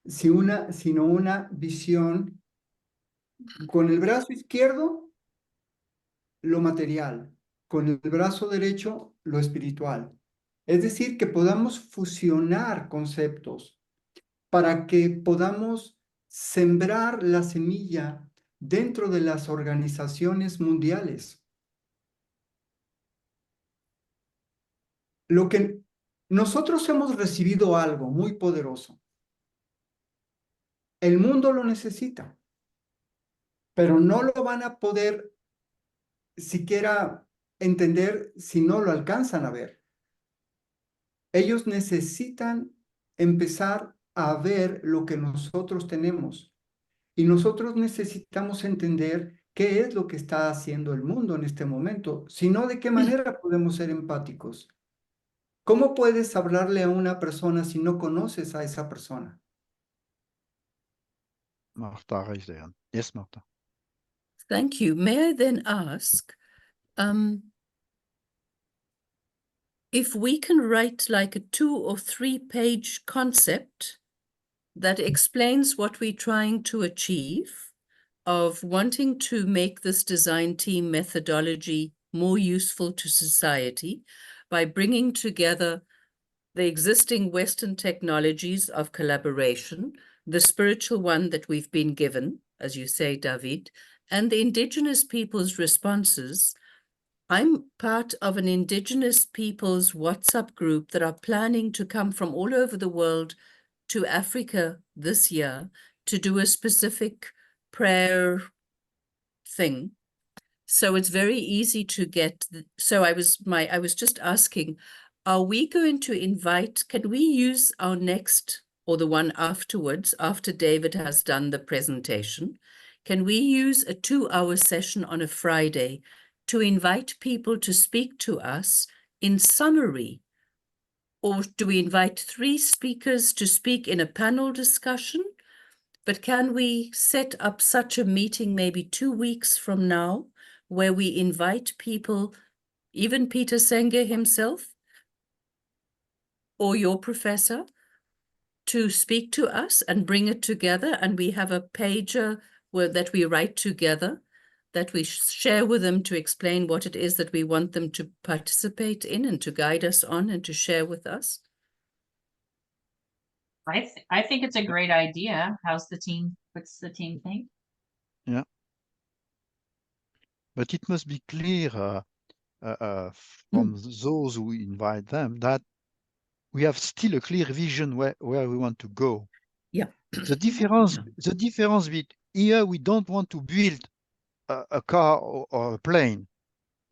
sino una visión con el brazo izquierdo, lo material, con el brazo derecho, lo espiritual. Es decir, que podamos fusionar conceptos para que podamos sembrar la semilla dentro de las organizaciones mundiales. Lo que nosotros hemos recibido algo muy poderoso. El mundo lo necesita, pero no lo van a poder siquiera entender si no lo alcanzan a ver. Ellos necesitan empezar a ver lo que nosotros tenemos y nosotros necesitamos entender qué es lo que está haciendo el mundo en este momento, sino de qué manera podemos ser empáticos. ¿Cómo puedes hablarle a una persona si no conoces a esa persona? Martha raised her hand. Yes, Martha. Thank you. May I then ask, if we can write like a 2 or 3 page concept that explains what we're trying to achieve, of wanting to make this design team methodology more useful to society by bringing together the existing Western technologies of collaboration, the spiritual one that we've been given, as you say, David, and the indigenous people's responses. I'm part of an indigenous people's WhatsApp group that are planning to come from all over the world to Africa this year to do a specific prayer thing. So it's very easy to get. So I was just asking, are we going to invite, can we use our next or the one afterwards, after David has done the presentation, can we use a 2-hour session on a Friday to invite people to speak to us in summary? Or do we invite 3 speakers to speak in a panel discussion? But can we set up such a meeting maybe 2 weeks from now, where we invite people, even Peter Senge himself, or your professor, to speak to us and bring it together, and we have a pager that we write together, that we share with them to explain what it is that we want them to participate in and to guide us on and to share with us? I think it's a great idea. What's the team think? Yeah. But it must be clear from those who invite them that we have still a clear vision where we want to go. Yeah. The difference with here, we don't want to build a car or a plane.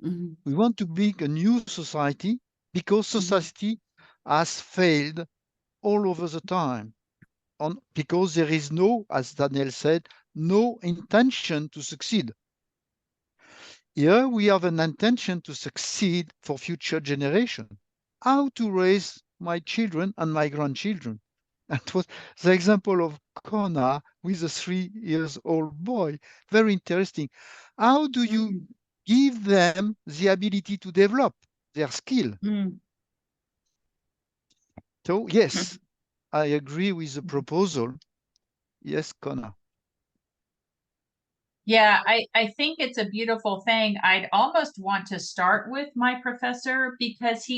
Mhm. We want to build a new society because society has failed all over the time. Because there is no, as Daniel said, no intention to succeed. Here we have an intention to succeed for future generation. How to raise my children and my grandchildren. That was the example of Kona with a 3-year-old boy. Very interesting. How do you give them the ability to develop their skill? Mm. So yes, I agree with the proposal. Yes, Kona. Yeah, I think it's a beautiful thing. I'd almost want to start with my professor because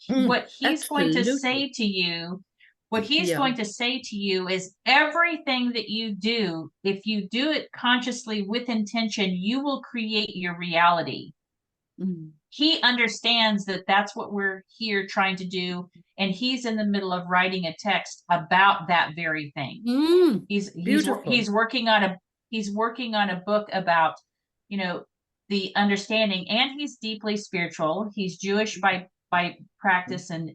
what he's going to say Absolutely. to you, what he's Yeah. going to say to you is everything that you do, if you do it consciously with intention, you will create your reality. Mm. He understands that that's what we're here trying to do, and he's in the middle of writing a text about that very thing. Mm. He's Beautiful. working on a book about, you know, the understanding, and he's deeply spiritual. He's Jewish by practice and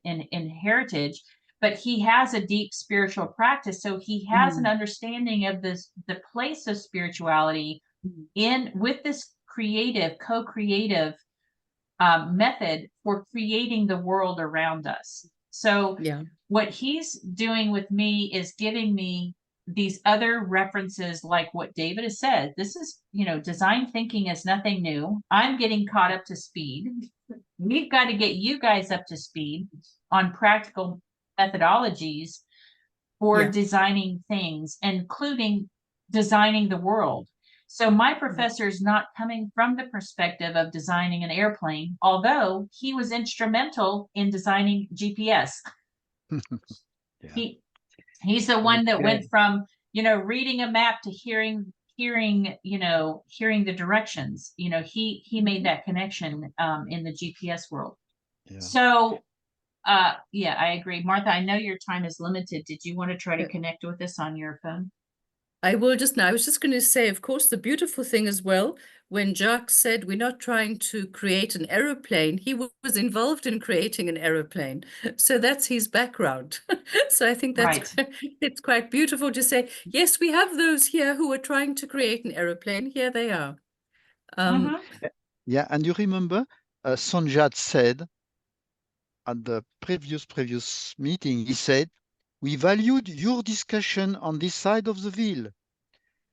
heritage, but he has a deep spiritual practice, so he has an understanding of the place of spirituality in with this co-creative method for creating the world around us. So Yeah. what he's doing with me is giving me these other references, like what David has said. This is, design thinking is nothing new. I'm getting caught up to speed. We've got to get you guys up to speed on practical methodologies for Yeah. designing things, including designing the world. So my professor is not coming from the perspective of designing an airplane, although he was instrumental in designing GPS. Yeah. He's the one that went Okay. from, reading a map to hearing the directions. He made that connection in the GPS world. Yeah. So yeah, I agree. Martha, I know your time is limited. Did you want to try to Yeah. connect with us on your phone? I will just now. I was just going to say, of course, the beautiful thing as well, when Jacques said we're not trying to create an aeroplane, he was involved in creating an aeroplane. So that's his background. So I think that's Right. it's quite beautiful to say, yes, we have those here who are trying to create an aeroplane. Here they are. Mhm. Yeah, and you remember Sanjat said at the previous meeting, he said, we valued your discussion on this side of the veil.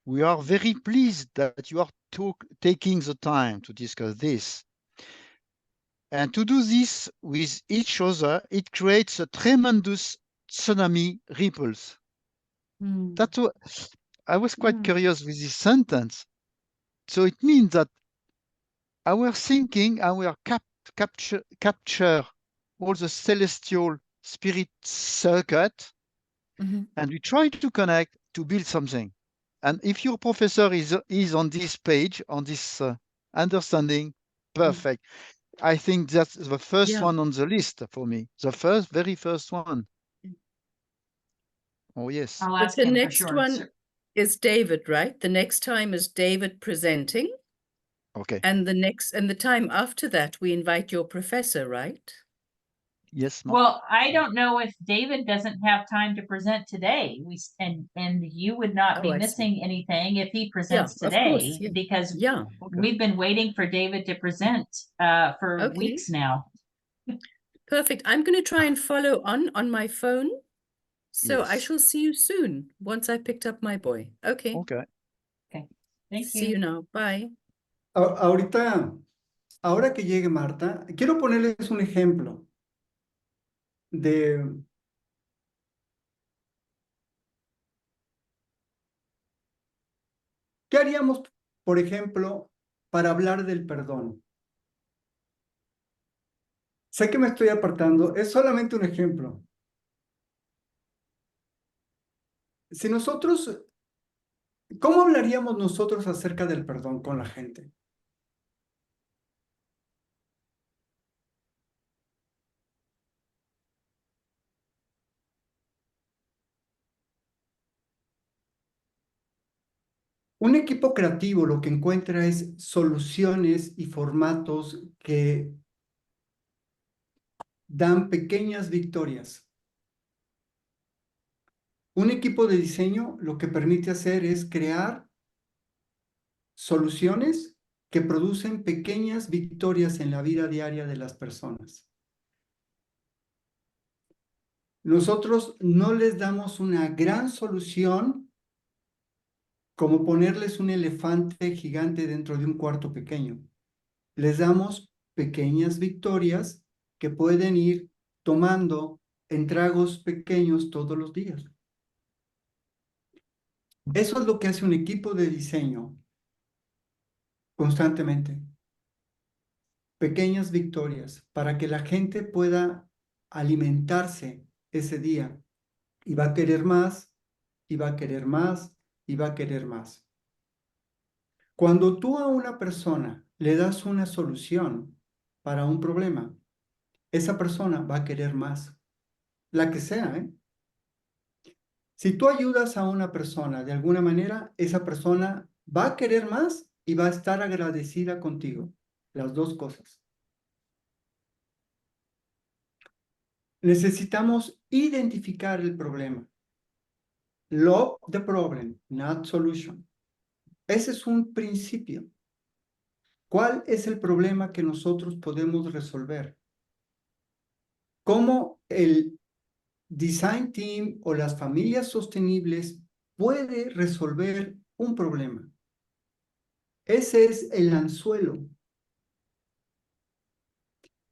We are very pleased that you are taking the time to discuss this. And to do this with each other, it creates a tremendous tsunami ripples. Mm. That's what I was quite curious with this sentence. So it means that our thinking, our capture all the celestial spirit circuit, Mhm. and we try to connect to build something. And if your professor is on this page, on this understanding, perfect. I think that's the first Yeah. one on the list for me. The very first one. Oh yes. I'll But ask the him for next sure. one is David, right? The next time is David presenting, Okay. and the time after that we invite your professor, right? Yes, Mark. Well, I don't know if David doesn't have time to present today. And you would not Oh, be I see. missing anything if he Yeah, presents of course. today, Yeah. because Yeah. Okay. we've been waiting for David to present for Okay. weeks now. Perfect. I'm going to try and follow on my phone. So I Yes. shall see you soon once I picked up my boy. Okay. Okay. Okay. Thank See you now. Bye. Ahora que llegue Marta, quiero ponerles un ejemplo de ¿qué haríamos, por ejemplo, para hablar del perdón? Sé que me estoy apartando, es solamente un ejemplo. Si nosotros, ¿cómo hablaríamos nosotros acerca del perdón con la gente? Un equipo creativo lo que encuentra es soluciones y formatos que dan pequeñas victorias. Un equipo de diseño lo que permite hacer es crear soluciones que producen pequeñas victorias en la vida diaria de las personas. Nosotros no les damos una gran solución como ponerles un elefante gigante dentro de un cuarto pequeño. Les damos pequeñas victorias que pueden ir tomando en tragos pequeños todos los días. Eso es lo que hace un equipo de diseño constantemente. Pequeñas victorias para que la gente pueda alimentarse ese día y va a querer más, y va a querer más, y va a querer más. Cuando tú a una persona le das una solución para un problema, esa persona va a querer más, la que sea, ¿eh? Si tú ayudas a una persona de alguna manera, esa persona va a querer más y va a estar agradecida contigo. Las dos cosas. Necesitamos identificar el problema. Love the problem, not solution. Ese es un principio. ¿Cuál es el problema que nosotros podemos resolver? ¿Cómo el design team o las familias sostenibles puede resolver un problema? Ese es el anzuelo.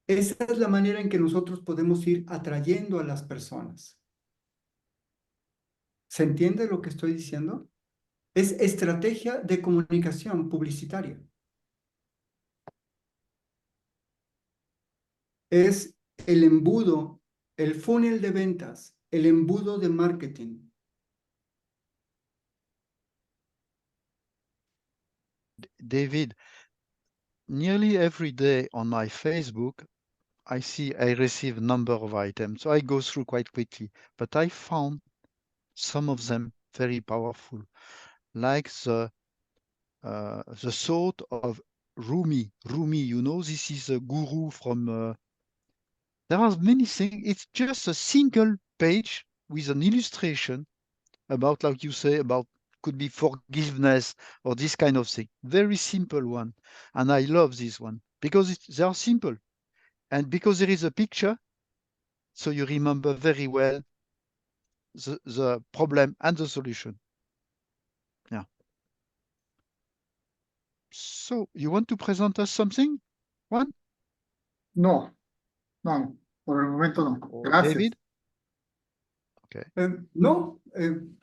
Esa es la manera en que nosotros podemos ir atrayendo a las personas. ¿Se entiende lo que estoy diciendo? Es estrategia de comunicación publicitaria. Es el embudo, el funnel de ventas, el embudo de marketing. David, nearly every day on my Facebook, I receive a number of items, so I go through quite quickly. But I found some of them very powerful, like the thought of Rumi. Rumi, you know, this is a guru from. There are many things. It's just a single page with an illustration about, like you say, about could be forgiveness or this kind of thing. Very simple one, and I love this one because they are simple, and because there is a picture, so you remember very well the problem and the solution. Yeah. So you want to present us something? One? No, no, por el momento no. Or Gracias. David? Okay. No,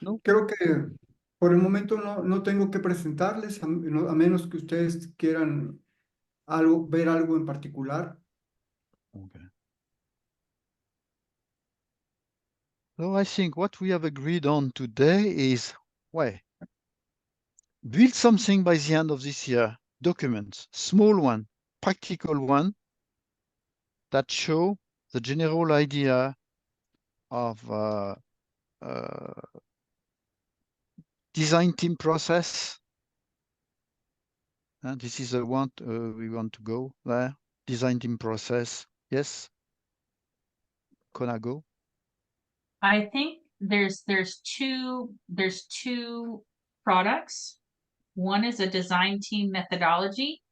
No. creo que por el momento no tengo que presentarles, a menos que ustedes quieran ver algo en particular. Okay. So I think what we have agreed on today is, well, build something by the end of this year, documents, small one, practical one, that show the general idea of design team process. And this is the one we want to go there. Design team process. Yes. Conago. I think there's two products. One is a design team methodology,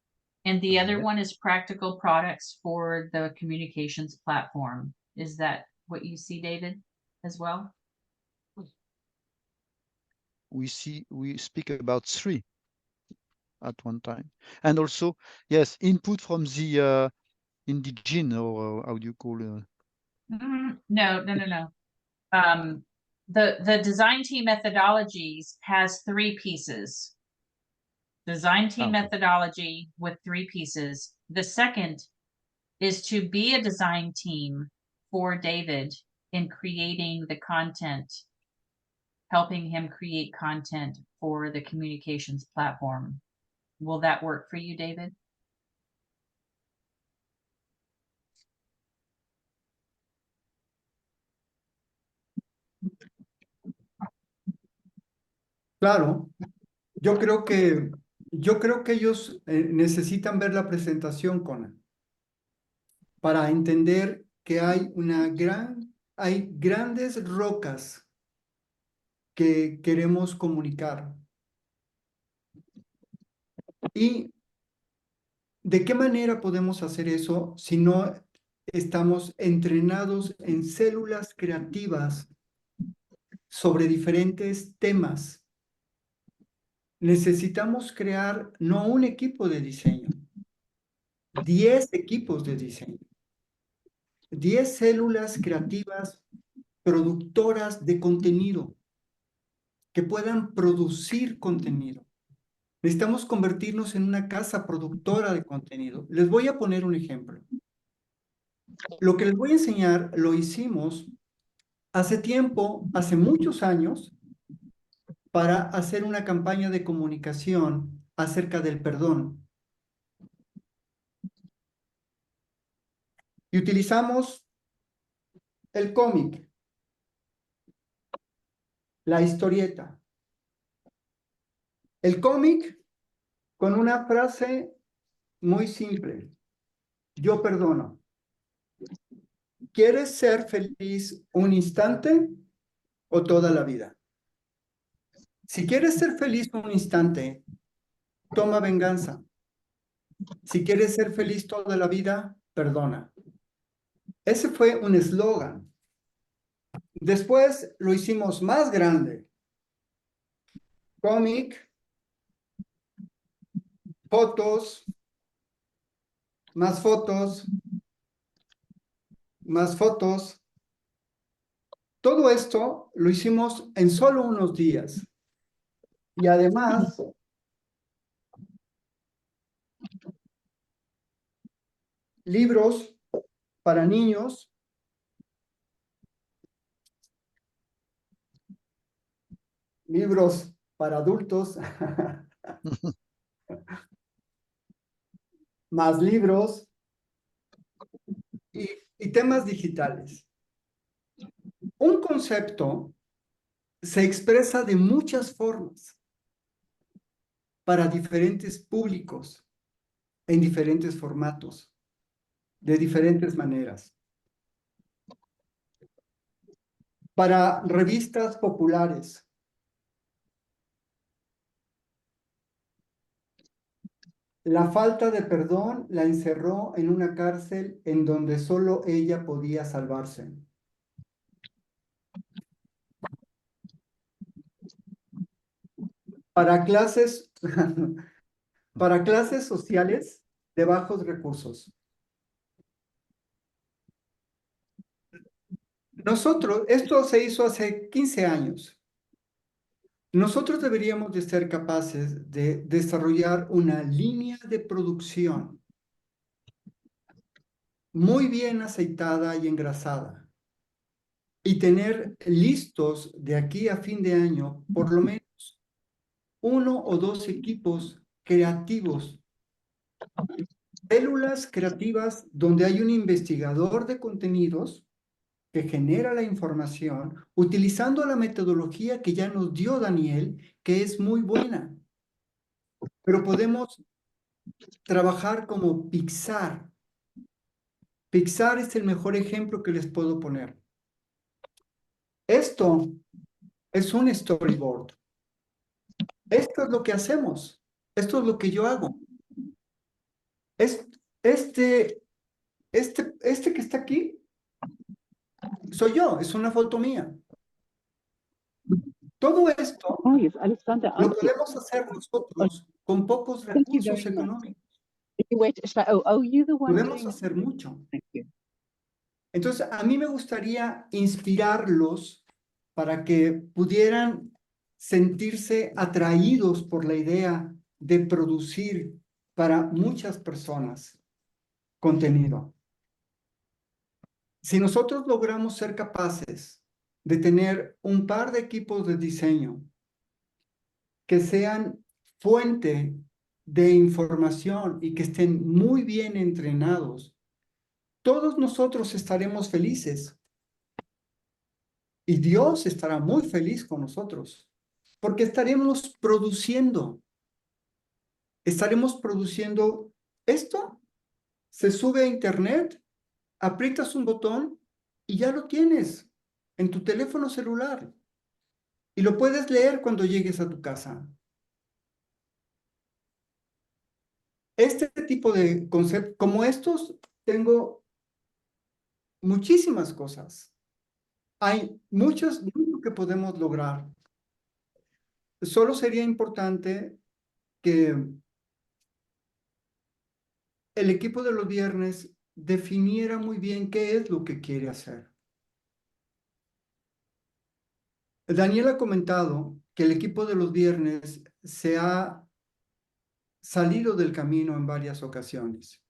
and the other Yeah. one is practical products for the communications platform. Is that what you see, David, as well? We speak about 3 at one time. And also, yes, input from the indigene, or how do you call it? No. The design team methodologies has 3 pieces. Design team Okay. methodology with 3 pieces. The second is to be a design team for David in creating the content, helping him create content for the communications platform. Will that work for you, David? Claro, Yo creo que ellos necesitan ver la presentación, Conan, para entender que hay grandes rocas que queremos comunicar. ¿Y de qué manera podemos hacer eso si no estamos entrenados en células creativas sobre diferentes temas? Necesitamos crear no un equipo de diseño, 10 equipos de diseño, 10 células creativas productoras de contenido que puedan producir contenido. Necesitamos convertirnos en una casa productora de contenido. Les voy a poner un ejemplo. Lo que les voy a enseñar lo hicimos hace tiempo, hace muchos años, para hacer una campaña de comunicación acerca del perdón. Y utilizamos el cómic, la historieta. El cómic con una frase muy simple. Yo perdono. ¿Quieres ser feliz un instante o toda la vida? Si quieres ser feliz un instante, toma venganza. Si quieres ser feliz toda la vida, perdona. Ese fue un eslogan. Después lo hicimos más grande. Cómic, fotos, más fotos, más fotos. Todo esto lo hicimos en solo unos días. Y además, libros para niños, libros para adultos, más libros y temas digitales. Un concepto se expresa de muchas formas para diferentes públicos, en diferentes formatos, de diferentes maneras. Para revistas populares, la falta de perdón la encerró en una cárcel en donde solo ella podía salvarse. Para clases, para clases sociales de bajos recursos. Nosotros, esto se hizo hace 15 años. Nosotros deberíamos de ser capaces de desarrollar una línea de producción muy bien aceitada y engrasada y tener listos de aquí a fin de año por lo menos 1 o 2 equipos creativos, células creativas donde hay un investigador de contenidos que genera la información utilizando la metodología que ya nos dio Daniel, que es muy buena. Pero podemos trabajar como Pixar. Pixar es el mejor ejemplo que les puedo poner. Esto es un storyboard. Esto es lo que hacemos. Esto es lo que yo hago. Este que está aquí soy yo, es una foto mía. Todo esto Oh, yes, Alexander, lo podemos hacer nosotros con pocos Thank you recursos very much. económicos. Wait, you're the one Podemos doing. hacer mucho. Thank you. Entonces, a mí me gustaría inspirarlos para que pudieran sentirse atraídos por la idea de producir para muchas personas contenido. Si nosotros logramos ser capaces de tener un par de equipos de diseño que sean fuente de información y que estén muy bien entrenados, todos nosotros estaremos felices. Y Dios estará muy feliz con nosotros. porque estaremos produciendo esto, se sube a internet, aprietas un botón y ya lo tienes en tu teléfono celular y lo puedes leer cuando llegues a tu casa. Este tipo de conceptos, como estos, tengo muchísimas cosas. Hay mucho que podemos lograr. Solo sería importante que el equipo de los viernes definiera muy bien qué es lo que quiere hacer. Daniel ha comentado que el equipo de los viernes se ha salido del camino en varias ocasiones.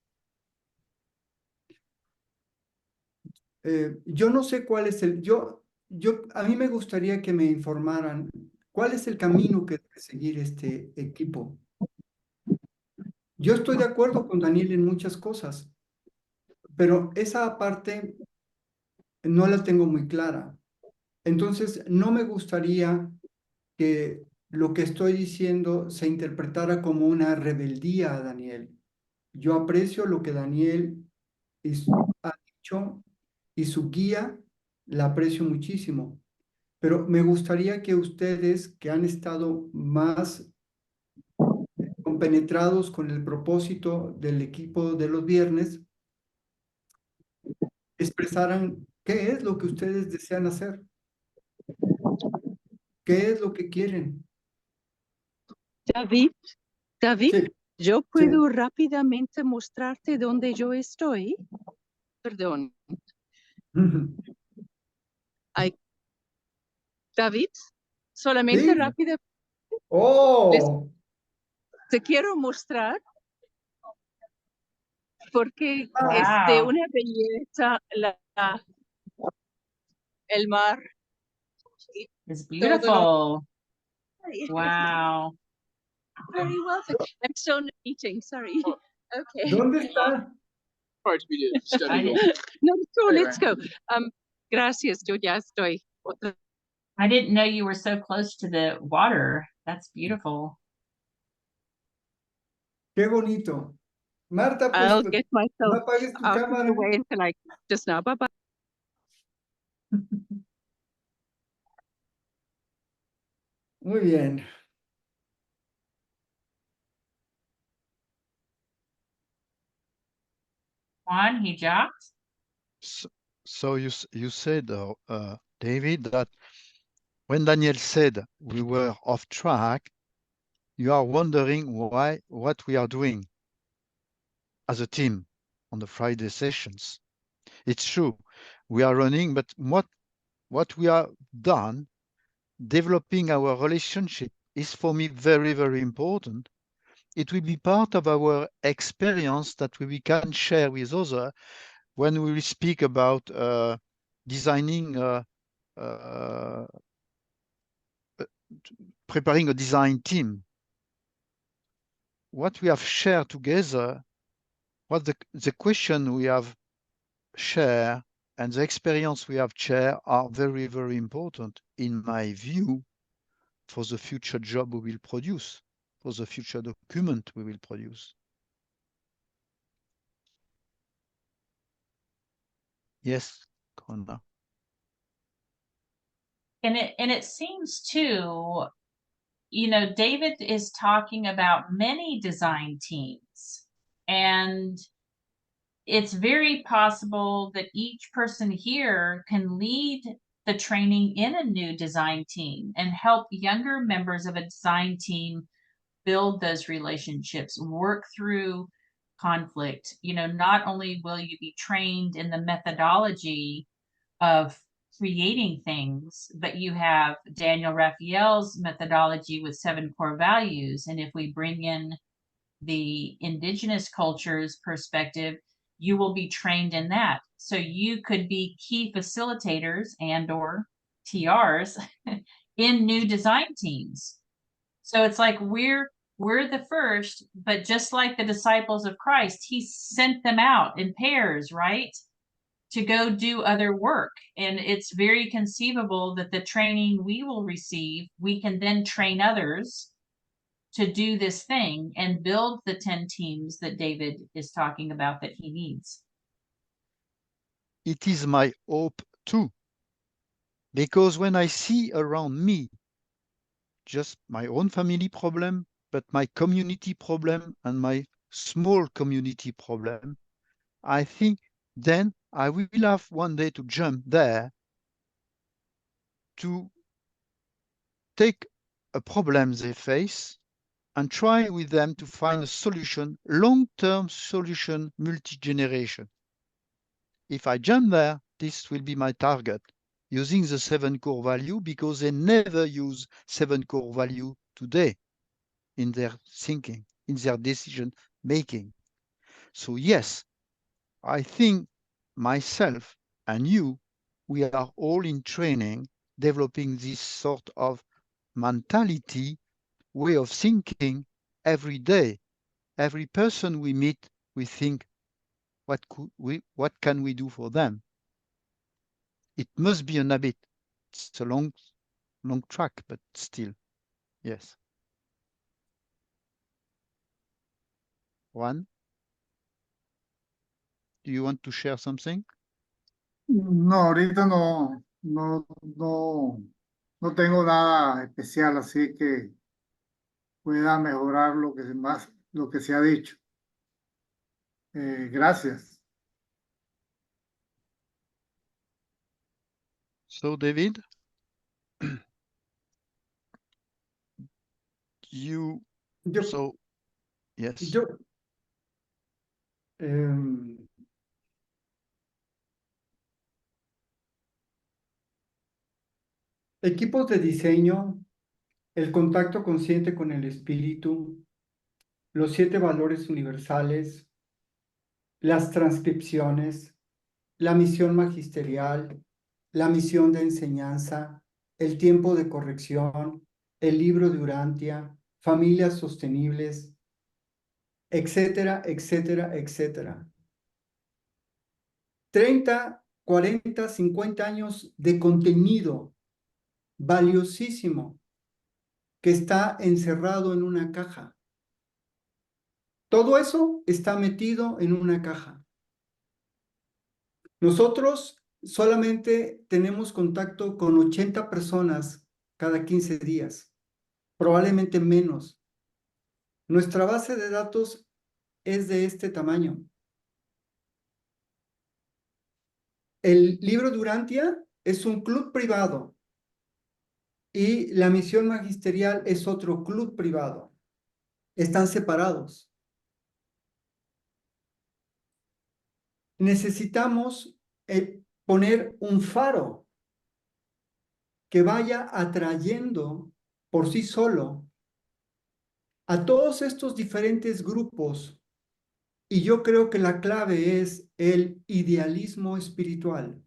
Yo no sé cuál es a mí me gustaría que me informaran cuál es el camino que debe seguir este equipo. Yo estoy de acuerdo con Daniel en muchas cosas, pero esa parte no la tengo muy clara. Entonces, no me gustaría que lo que estoy diciendo se interpretara como una rebeldía a Daniel. Yo aprecio lo que Daniel ha dicho y su guía la aprecio muchísimo, pero me gustaría que ustedes que han estado más compenetrados con el propósito del equipo de los viernes, expresaran qué es lo que ustedes desean hacer, qué es lo que quieren. David, Sí. yo puedo rápidamente mostrarte dónde yo estoy. Perdón. David, solamente Sí. rápido, ¡Oh! te quiero mostrar porque es de Wow. una belleza el mar. It's Todo beautiful. Wow. Very well. I'm still in a meeting, sorry. Okay. ¿Dónde está? I didn't, No, let's go. Gracias, yo ya estoy. I didn't know you were so close to the water. That's beautiful. Qué bonito. Marta, pues I'll get no myself apagues tu out of cámara. the way until I just now. Bye-bye. Muy bien. Juan, he jocked. So you said, David, that when Daniel said we were off track, you are wondering what we are doing as a team on the Friday sessions. It's true, we are running, but what we are done, developing our relationship is for me very, very important. It will be part of our experience that we can share with others when we will speak about designing, preparing a design team. What we have shared together, what the question we have shared and the experience we have shared are very, very important in my view for the future job we will produce, for the future document we will produce. Yes, Corona. And it seems too, you know, David is talking about many design teams, and it's very possible that each person here can lead the training in a new design team and help younger members of a design team build those relationships, work through conflict. You know, not only will you be trained in the methodology of creating things, but you have Daniel Raphael's methodology with 7 core values. And if we bring in the indigenous cultures perspective, you will be trained in that. So you could be key facilitators and or TRs in new design teams. So it's like we're the first, but just like the disciples of Christ, he sent them out in pairs, right? to go do other work. And it's very conceivable that the training we will receive, we can then train others to do this thing and build the 10 teams that David is talking about that he needs. It is my hope too. Because when I see around me just my own family problem, but my community problem and my small community problem, I think then I will have one day to jump there to take a problem they face and try with them to find a solution, long-term solution, multi-generation. If I jump there, this will be my target, using the 7 core value, because they never use 7 core value today in their thinking, in their decision making. So yes, I think myself and you, we are all in training, developing this sort of mentality, way of thinking every day. Every person we meet, we think, what can we do for them? It must be an habit. It's a long track, but still, yes. Juan, do you want to share something? No, ahorita no tengo nada especial, así que pueda mejorar lo que se ha dicho. Gracias. So, David, Yo, yes. Equipos de diseño, el contacto consciente con el espíritu, los 7 valores universales, las transcripciones, la misión magisterial, la misión de enseñanza, el tiempo de corrección, el libro de Urantia, familias sostenibles, etcétera, etcétera, etcétera. 30, 40, 50 años de contenido valiosísimo que está encerrado en una caja. Todo eso está metido en una caja. Nosotros solamente tenemos contacto con 80 personas cada 15 días, probablemente menos. Nuestra base de datos es de este tamaño. El libro de Urantia es un club privado y la misión magisterial es otro club privado. Están separados. Necesitamos poner un faro que vaya atrayendo por sí solo a todos estos diferentes grupos. Y yo creo que la clave es el idealismo espiritual.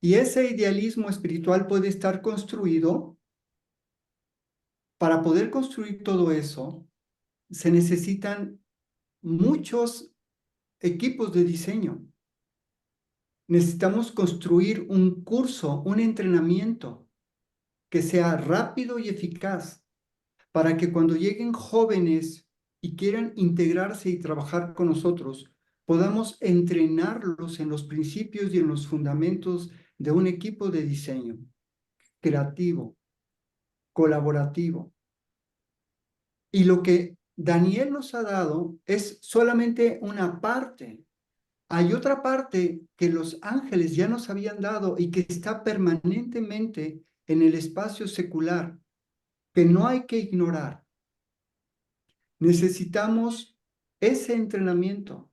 Y ese idealismo espiritual puede estar construido. Para poder construir todo eso, se necesitan muchos equipos de diseño. Necesitamos construir un curso, un entrenamiento que sea rápido y eficaz para que cuando lleguen jóvenes y quieran integrarse y trabajar con nosotros, podamos entrenarlos en los principios y en los fundamentos de un equipo de diseño creativo, colaborativo. Y lo que Daniel nos ha dado es solamente una parte. Hay otra parte que los ángeles ya nos habían dado y que está permanentemente en el espacio secular, que no hay que ignorar. Necesitamos ese entrenamiento.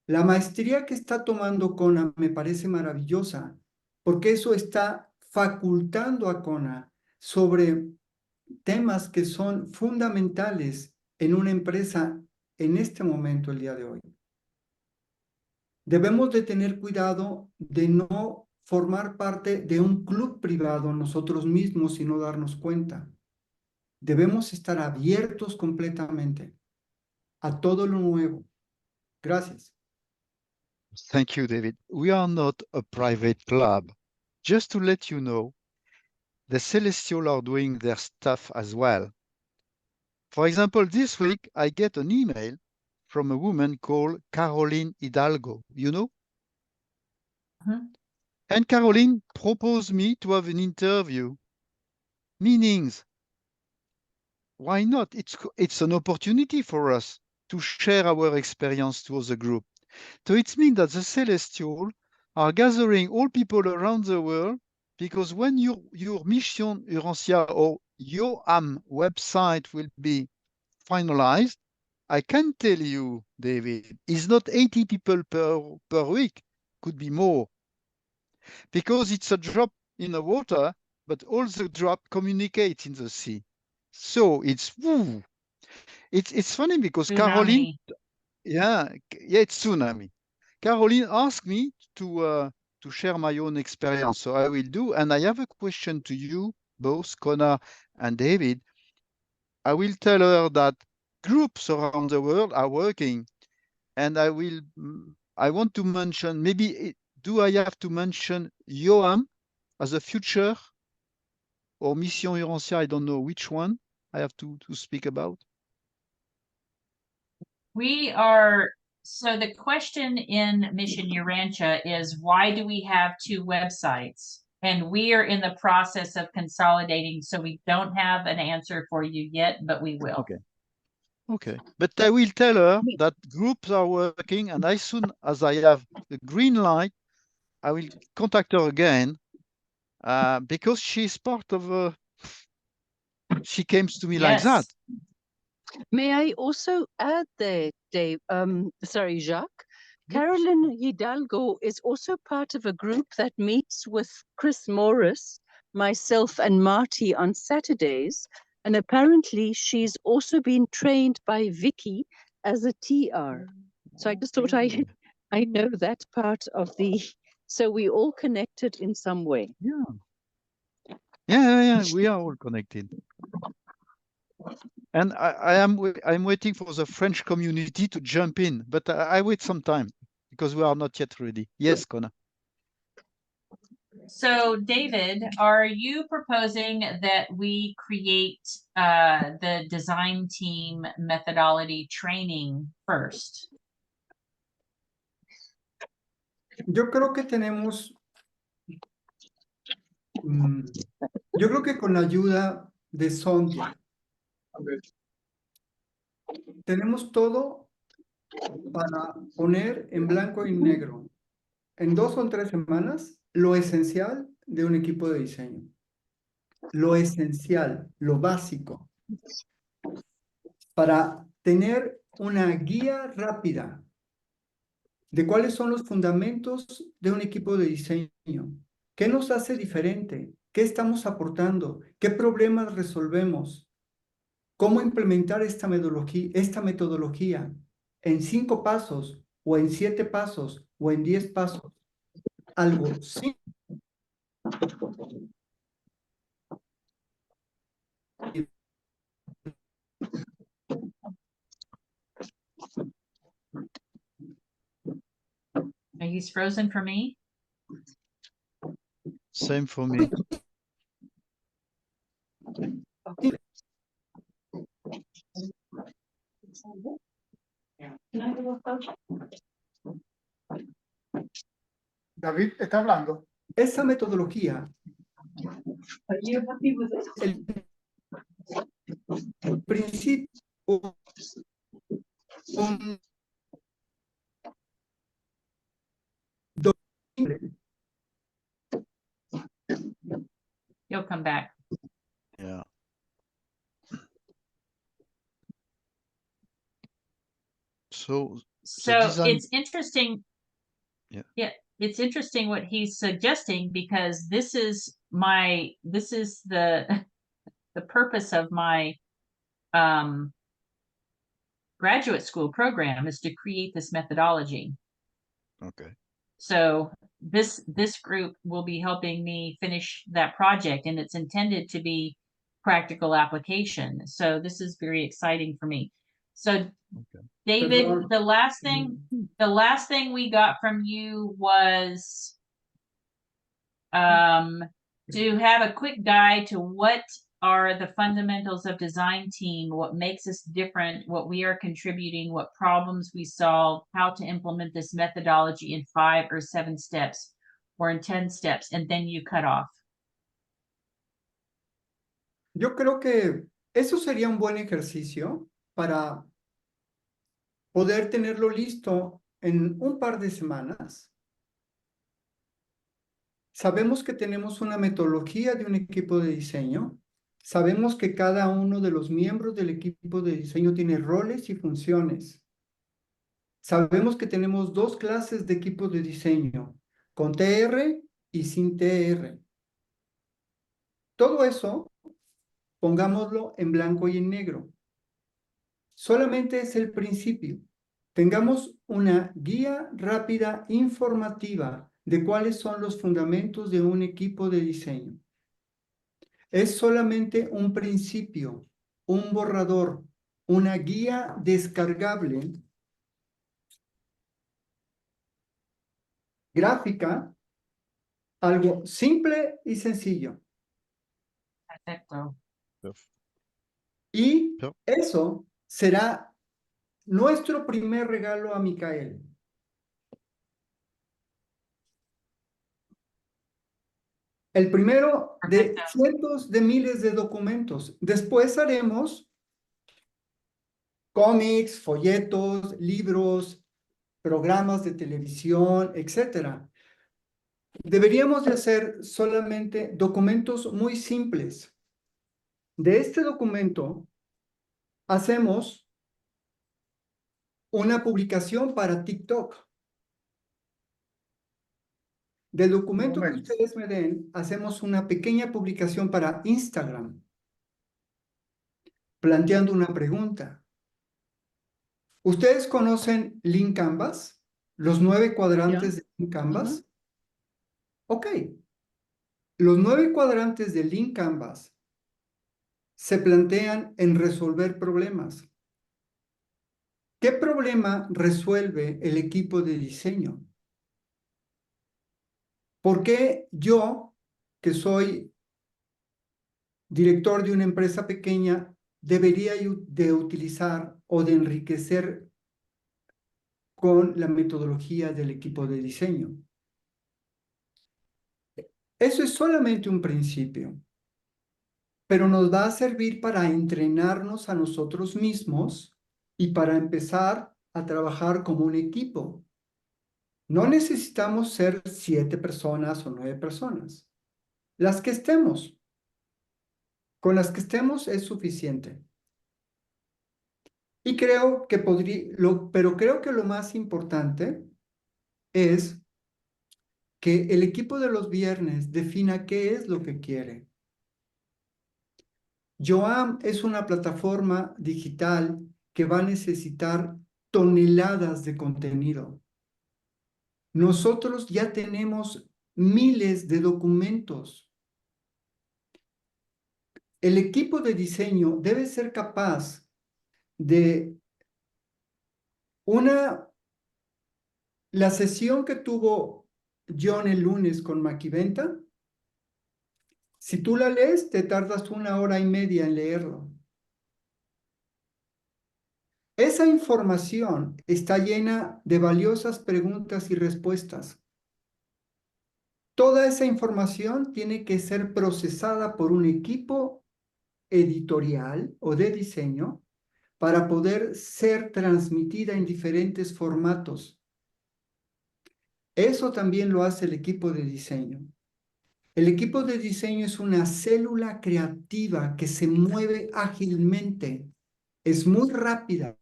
La maestría que está tomando Kona me parece maravillosa, porque eso está facultando a Kona sobre temas que son fundamentales en una empresa en este momento, el día de hoy. Debemos de tener cuidado de no formar parte de un club privado nosotros mismos y no darnos cuenta. Debemos estar abiertos completamente a todo lo nuevo. Gracias. Thank you, David. We are not a private club. Just to let you know, the Celestial are doing their stuff as well. For example, this week I get an email from a woman called Caroline Hidalgo, you know? Mhm. And Caroline proposed me to have an interview. Meanings, why not? It's an opportunity for us to share our experience to other group. So it means that the Celestial are gathering all people around the world, because when your Mission Urantia or your website will be finalized, I can tell you, David, it's not 80 people per week, could be more, because it's a drop in the water, but all the drop communicate in the sea. So it's funny because Caroline, Tsunami. it's tsunami. Caroline asked me to share my own experience, so I will do. And I have a question to you, both Connor and David. I will tell her that groups around the world are working, and I want to mention, do I have to mention YOAM as a future or Mission Urantia? I don't know which one I have to speak about. So the question in Mission Urantia is, why do we have two websites? And we are in the process of consolidating, so we don't have an answer for you yet, but we will. Okay, but I will tell her that groups are working, and as soon as I have the green light, I will contact her again, because she's part of she came to me like that. May I also add there, Dave, Jacques? Caroline Hidalgo is also part of a group that meets with Chris Morris, myself, and Marty on Saturdays. And apparently she's also been trained by Vicky as a TR. So I just thought I know that part of so we all connected in some way. Yeah, we are all connected. And I'm waiting for the French community to jump in, but I wait some time because we are not yet ready. Yes, Connor. So David, are you proposing that we create the design team methodology training first? Yo creo que tenemos, yo creo que con la ayuda de Sonia, tenemos todo para poner en blanco y negro en 2 o 3 semanas lo esencial de un equipo de diseño. Lo esencial, lo básico, para tener una guía rápida de cuáles son los fundamentos de un equipo de diseño. ¿Qué nos hace diferente? ¿Qué estamos aportando? ¿Qué problemas resolvemos? ¿Cómo implementar esta metodología en 5 pasos o en 7 pasos o en 10 pasos? Algo simple. He's frozen for me. Same for me. David está hablando. Esa metodología, el principio, He'll come back. Yeah. So design... it's interesting. Yeah. It's interesting what he's suggesting, because this is the purpose of my graduate school program, is to create this methodology. Okay. So this group will be helping me finish that project, and it's intended to be practical application. So this is very exciting for me. So David, Perdón. the last thing we got from you was to have a quick guide to what are the fundamentals of design team, what makes us different, what we are contributing, what problems we solve, how to implement this methodology in 5 or 7 steps or in 10 steps, and then you cut off. Yo creo que eso sería un buen ejercicio para poder tenerlo listo en un par de semanas. Sabemos que tenemos una metodología de un equipo de diseño. Sabemos que cada uno de los miembros del equipo de diseño tiene roles y funciones. Sabemos que tenemos 2 clases de equipos de diseño, con TR y sin TR. Todo eso, pongámoslo en blanco y en negro. Solamente es el principio. Tengamos una guía rápida informativa de cuáles son los fundamentos de un equipo de diseño. Es solamente un principio, un borrador, una guía descargable, gráfica, algo simple y sencillo. Perfecto. Y Yep. eso será nuestro primer regalo a Micael. El primero de Perfecto. cientos de miles de documentos. Después haremos cómics, folletos, libros, programas de televisión, etcétera. Deberíamos de hacer solamente documentos muy simples. De este documento hacemos una publicación para TikTok. Del documento que Momento. ustedes me den, hacemos una pequeña publicación para Instagram, planteando una pregunta. ¿Ustedes conocen Lean Canvas? ¿Los 9 cuadrantes de Lean Canvas? Ok. Los 9 cuadrantes de Lean Canvas se plantean en resolver problemas. ¿Qué problema resuelve el equipo de diseño? ¿Por qué yo, que soy director de una empresa pequeña, debería de utilizar o de enriquecer con la metodología del equipo de diseño? Eso es solamente un principio, pero nos va a servir para entrenarnos a nosotros mismos y para empezar a trabajar como un equipo. No necesitamos ser 7 personas o 9 personas. Las que estemos. Con las que estemos es suficiente. Y creo que pero creo que lo más importante es que el equipo de los viernes defina qué es lo que quiere. Yoam es una plataforma digital que va a necesitar toneladas de contenido. Nosotros ya tenemos miles de documentos. El equipo de diseño debe ser capaz de la sesión que tuvo John el lunes con Maquiventa. Si tú la lees, te tardas 1 hora y media en leerlo. Esa información está llena de valiosas preguntas y respuestas. Toda esa información tiene que ser procesada por un equipo editorial o de diseño para poder ser transmitida en diferentes formatos. Eso también lo hace el equipo de diseño. El equipo de diseño es una célula creativa que se mueve ágilmente, es muy rápida,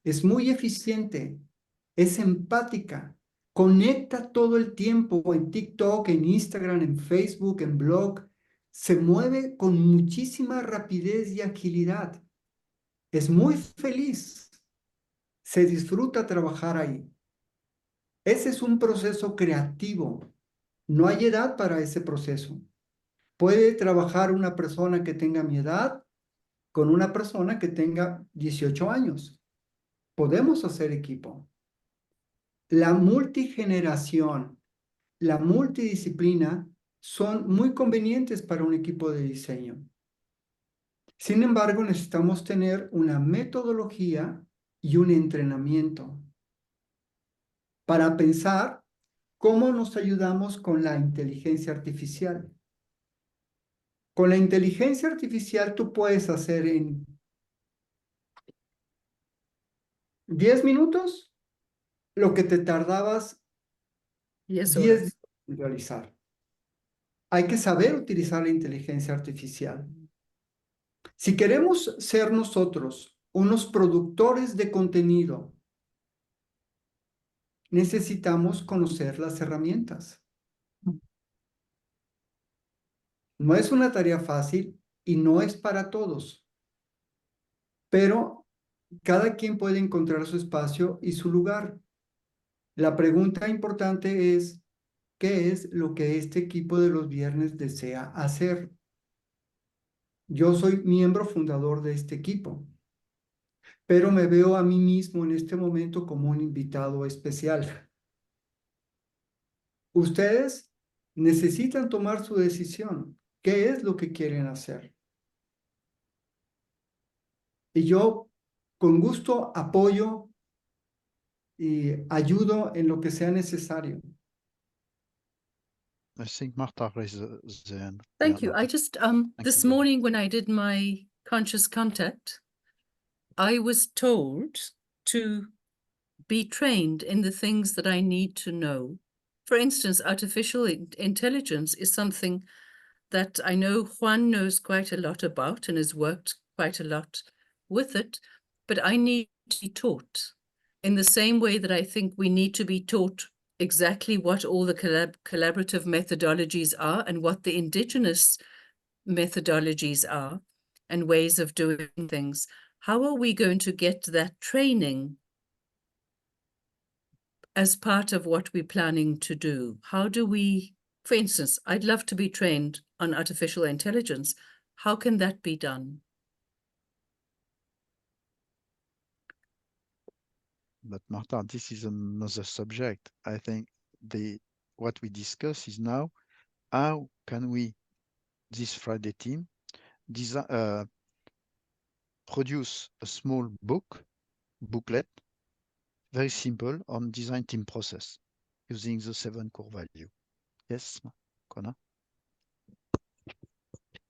es muy eficiente, es empática, conecta todo el tiempo en TikTok, en Instagram, en Facebook, en blog, se mueve con muchísima rapidez y agilidad. Es muy feliz, se disfruta trabajar ahí. Ese es un proceso creativo. No hay edad para ese proceso. Puede trabajar una persona que tenga mi edad con una persona que tenga 18 años. Podemos hacer equipo. La multigeneración, la multidisciplina son muy convenientes para un equipo de diseño. Sin embargo, necesitamos tener una metodología y un entrenamiento para pensar cómo nos ayudamos con la inteligencia artificial. Con la inteligencia artificial tú puedes hacer en 10 minutos lo que te tardabas Yes, 10 días en realizar. Hay que saber utilizar la inteligencia artificial. Si queremos ser nosotros unos productores de contenido, necesitamos conocer las herramientas. No es una tarea fácil y no es para todos, pero cada quien puede encontrar su espacio y su lugar. La pregunta importante es, ¿qué es lo que este equipo de los viernes desea hacer? Yo soy miembro fundador de este equipo, pero me veo a mí mismo en este momento como un invitado especial. Ustedes necesitan tomar su decisión. ¿Qué es lo que quieren hacer? Y yo con gusto apoyo y ayudo en lo que sea necesario. I think Marta raised the hand. Thank Yeah, you. I Marta. just Thank this you. morning when I did my conscious contact, I was told to be trained in the things that I need to know. For instance, artificial intelligence is something that I know Juan knows quite a lot about and has worked quite a lot with it, but I need to be taught in the same way that I think we need to be taught exactly what all the collaborative methodologies are and what the indigenous methodologies are and ways of doing things. How are we going to get that training as part of what we're planning to do? How do we, for instance, I'd love to be trained on artificial intelligence. How can that be done? But Marta, this is another subject. I think what we discuss is now how can we, this Friday team, produce a small booklet, very simple on design team process using the 7 core value. Yes, Kona?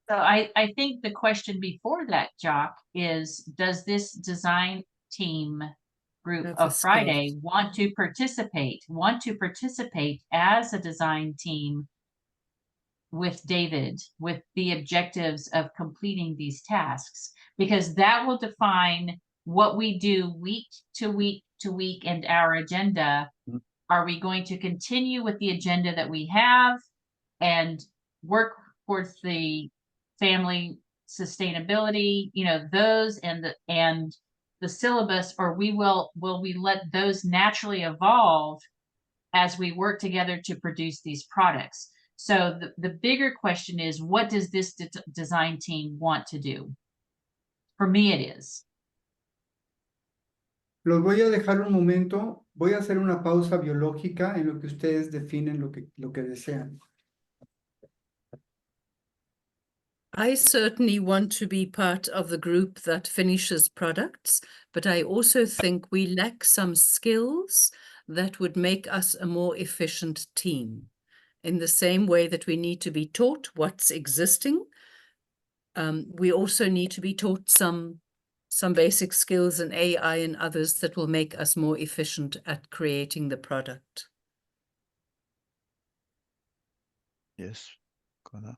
So I think the question before that, Jock, is does this design team group Have the of Friday skills. want to participate as a design team with David, with the objectives of completing these tasks? Because that will define what we do week to week to week and our agenda. Mm. Are we going to continue with the agenda that we have and work towards the family sustainability, those and the syllabus, or will we let those naturally evolve as we work together to produce these products? So the bigger question is, what does this design team want to do? For me, it is. Los voy a dejar un momento. Voy a hacer una pausa biológica en lo que ustedes definen lo que desean. I certainly want to be part of the group that finishes products, but I also think we lack some skills that would make us a more efficient team. In the same way that we need to be taught what's existing, we also need to be taught some basic skills in AI and others that will make us more efficient at creating the product. Yes, Kona.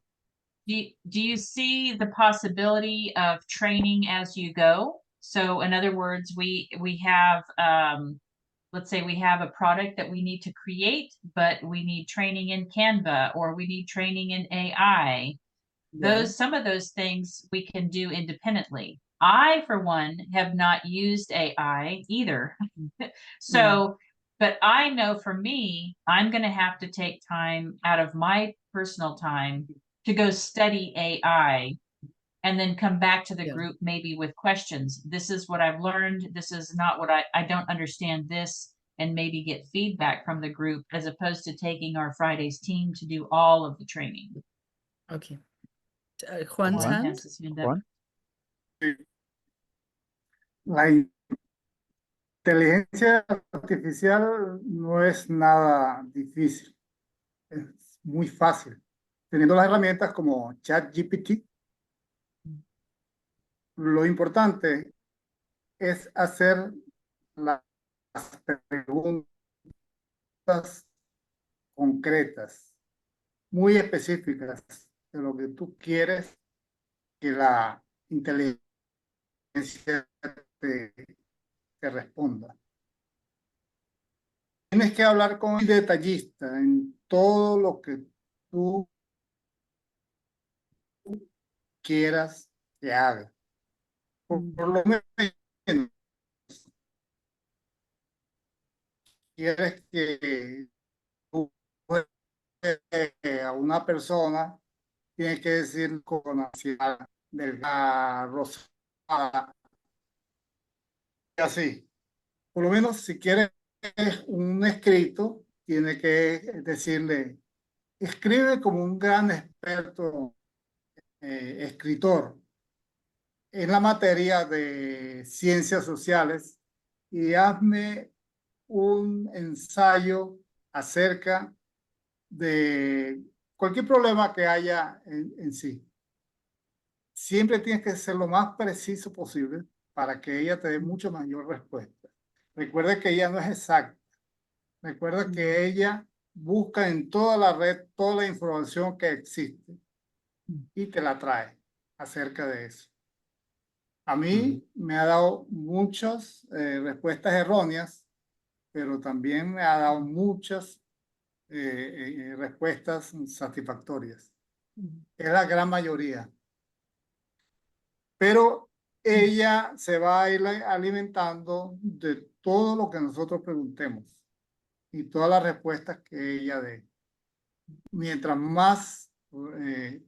Do you see the possibility of training as you go? So in other words, we have, let's say we have a product that we need to create, but we need training in Canva, or we need training in AI. Some of those things we can do independently. I, for one, have not used AI either. So, but I know for me, I'm going to have to take time out of my personal time to go study AI and then come back to the Yeah. group maybe with questions. This is what I've learned. This is not what I don't understand this, and maybe get feedback from the group as opposed to taking our Fridays team to do all of the training. Okay. Juan's Juan? hand? Hands his hand up. Juan? La inteligencia artificial no es nada difícil, es muy fácil. Teniendo las herramientas como ChatGPT, lo importante es hacer las preguntas concretas, muy específicas de lo que tú quieres que la inteligencia te responda. Tienes que hablar con el detallista en todo lo que tú quieras que haga. Por lo menos, quieres que tú, a una persona tienes que decir con ansiedad delgada, rosada, así. Por lo menos si quieres un escrito, tiene que decirle, escribe como un gran experto escritor en la materia de ciencias sociales y hazme un ensayo acerca de cualquier problema que haya en sí. Siempre tienes que ser lo más preciso posible para que ella te dé mucho mayor respuesta. Recuerda que ella no es exacta. Recuerda que ella busca en toda la red toda la información que existe y te la trae acerca de eso. A mí me ha dado muchas respuestas erróneas, pero también me ha dado muchas respuestas satisfactorias. Es la gran mayoría. Pero ella se va a ir alimentando de todo lo que nosotros preguntemos y todas las respuestas que ella dé. Mientras más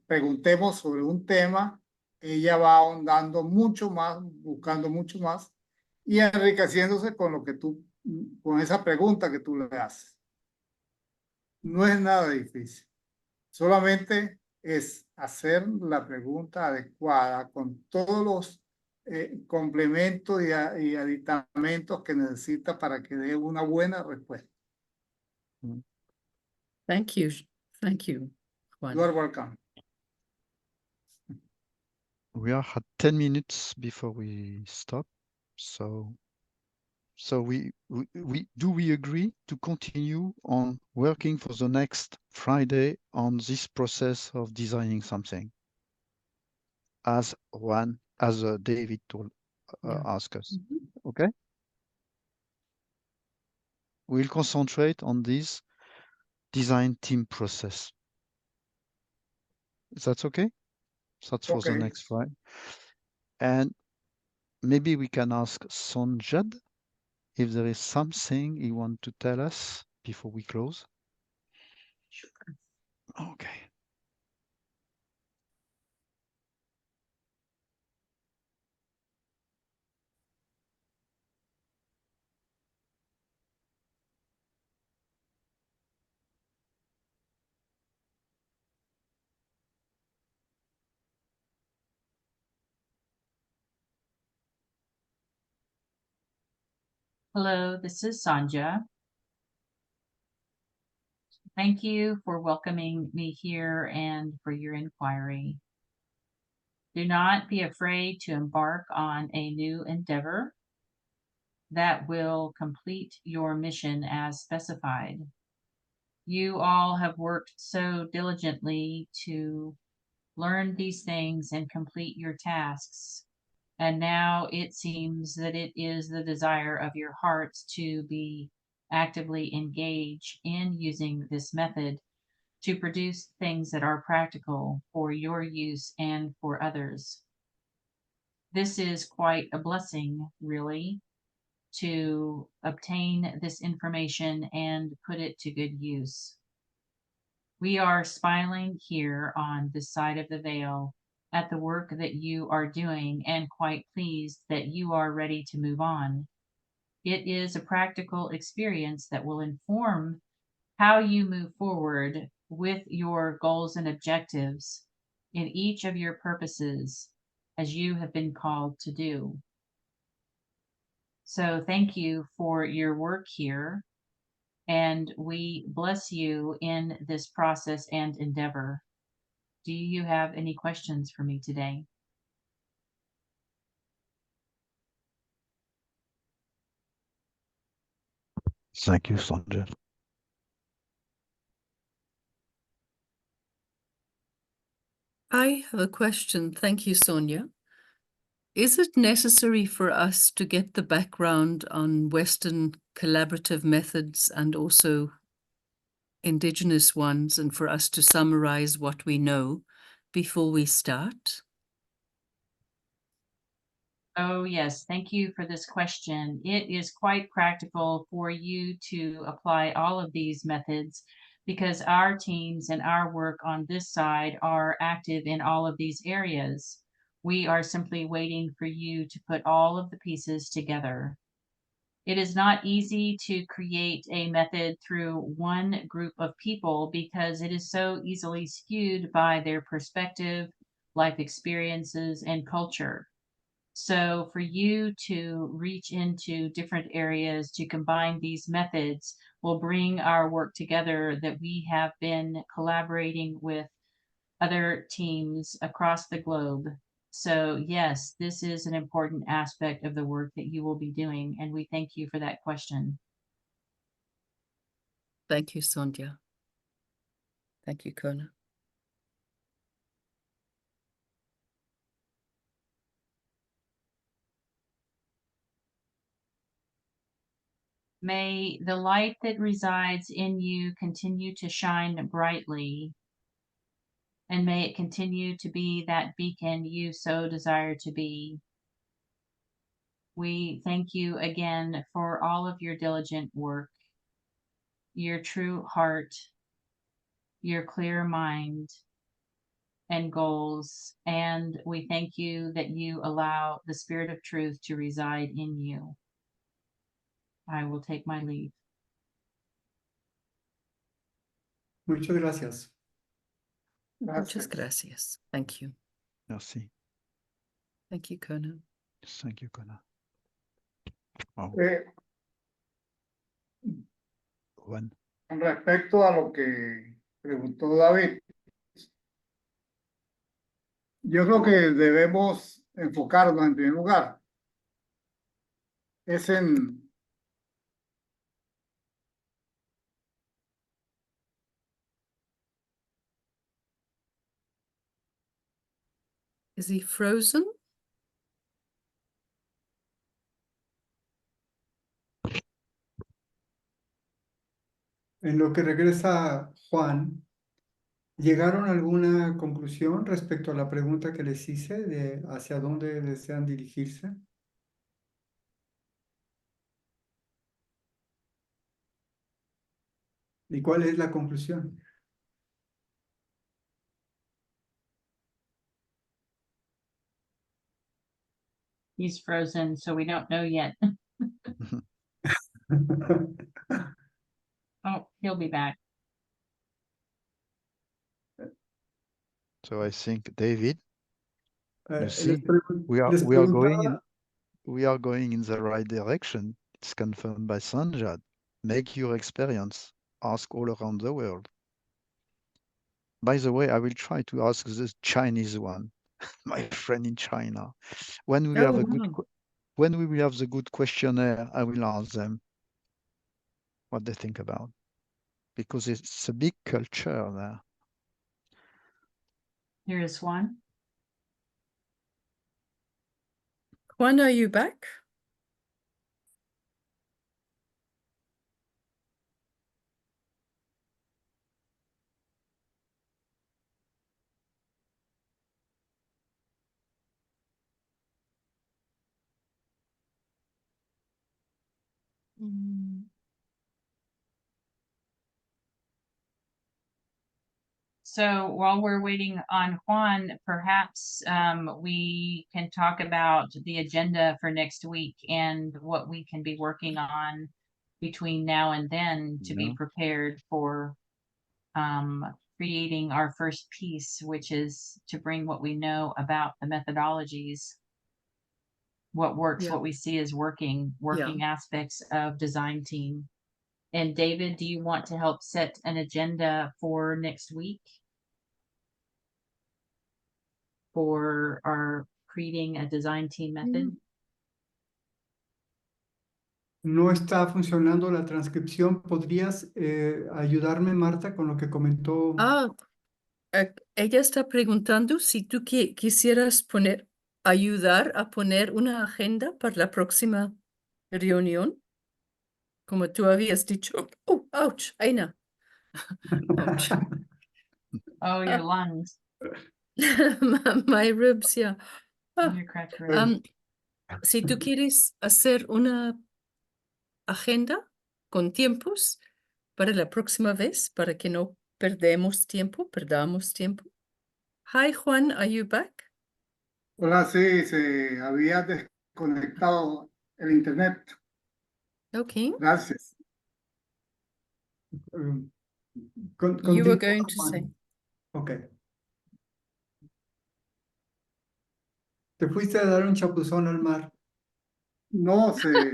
preguntemos sobre un tema, ella va ahondando mucho más, buscando mucho más y enriqueciéndose con lo que tú, con esa pregunta que tú le haces. No es nada difícil. Solamente es hacer la pregunta adecuada con todos los complementos y aditamentos que necesita para que dé una buena respuesta. Thank you. Thank you, Juan. You are welcome. We are at 10 minutes before we stop. So we agree to continue on working for the next Friday on this process of designing something, as David told ask us. Okay, we'll concentrate on this design team process. That's okay. That's for the Okay. next Friday. And maybe we can ask Sonjad if there is something he wants to tell us before we close. Okay. Hello, this is Sanja. Thank you for welcoming me here and for your inquiry. Do not be afraid to embark on a new endeavor that will complete your mission as specified. You all have worked so diligently to learn these things and complete your tasks. And now it seems that it is the desire of your hearts to be actively engaged in using this method to produce things that are practical for your use and for others. This is quite a blessing, really, to obtain this information and put it to good use. We are smiling here on this side of the veil at the work that you are doing and quite pleased that you are ready to move on. It is a practical experience that will inform how you move forward with your goals and objectives in each of your purposes as you have been called to do. So thank you for your work here, and we bless you in this process and endeavor. Do you have any questions for me today? Thank you, Sonja. I have a question. Thank you, Sonia. Is it necessary for us to get the background on Western collaborative methods and also Indigenous ones, and for us to summarize what we know before we start? Oh, yes. Thank you for this question. It is quite practical for you to apply all of these methods because our teams and our work on this side are active in all of these areas. We are simply waiting for you to put all of the pieces together. It is not easy to create a method through one group of people because it is so easily skewed by their perspective, life experiences, and culture. So for you to reach into different areas to combine these methods will bring our work together that we have been collaborating with other teams across the globe. So yes, this is an important aspect of the work that you will be doing, and we thank you for that question. Thank you, Sonja. Thank you, Kona. May the light that resides in you continue to shine brightly, and may it continue to be that beacon you so desire to be. We thank you again for all of your diligent work, your true heart, your clear mind and goals, and we thank you that you allow the Spirit of truth to reside in you. I will take my leave. Muchas gracias. Muchas gracias. Thank you. Merci. Thank you, Kona. Thank you, Kona. Oh, Eh, Juan. Con respecto a lo que preguntó David, yo creo que debemos enfocarnos en primer lugar es en Is he frozen? En lo que regresa Juan, ¿llegaron a alguna conclusión respecto a la pregunta que les hice de hacia dónde desean dirigirse? ¿Y cuál es la conclusión? He's frozen, so we don't know yet. Oh, he'll be back. So I think, David, you Les see, pregun- we are les we are going preguntaba- in we are going in the right direction. It's confirmed by Sanjad. Make your experience. Ask all around the world. By the way, I will try to ask the Chinese one, my friend in China. When we Oh, have a good wow. when we will have the good questionnaire, I will ask them what they think about, because it's a big culture there. Here is Juan. Juan, are you back? So while we're waiting on Juan, perhaps we can talk about the agenda for next week and what we can be working on between now and then to be Yeah. prepared for creating our first piece, which is to bring what we know about the methodologies, what works, Yeah. what we see as working aspects of design team. And David, do you want to help set an agenda for next week? For our creating a design team method? No está funcionando la transcripción. ¿Podrías ayudarme, Marta, con lo que comentó? Ella está preguntando si tú quisieras ayudar a poner una agenda para la próxima reunión, como tú habías dicho. Oh, ouch, Aina. Ouch. Oh, your lungs, My ribs, yeah. your cracked ribs. Si tú quieres hacer una agenda con tiempos para la próxima vez, para que no perdamos tiempo. Hi, Juan, are you back? Hola, sí, se había desconectado el internet. Okay. Gracias. Um, You were continúa, going to Juan. say. Ok. Te fuiste a dar un chapuzón al mar. No, se fue.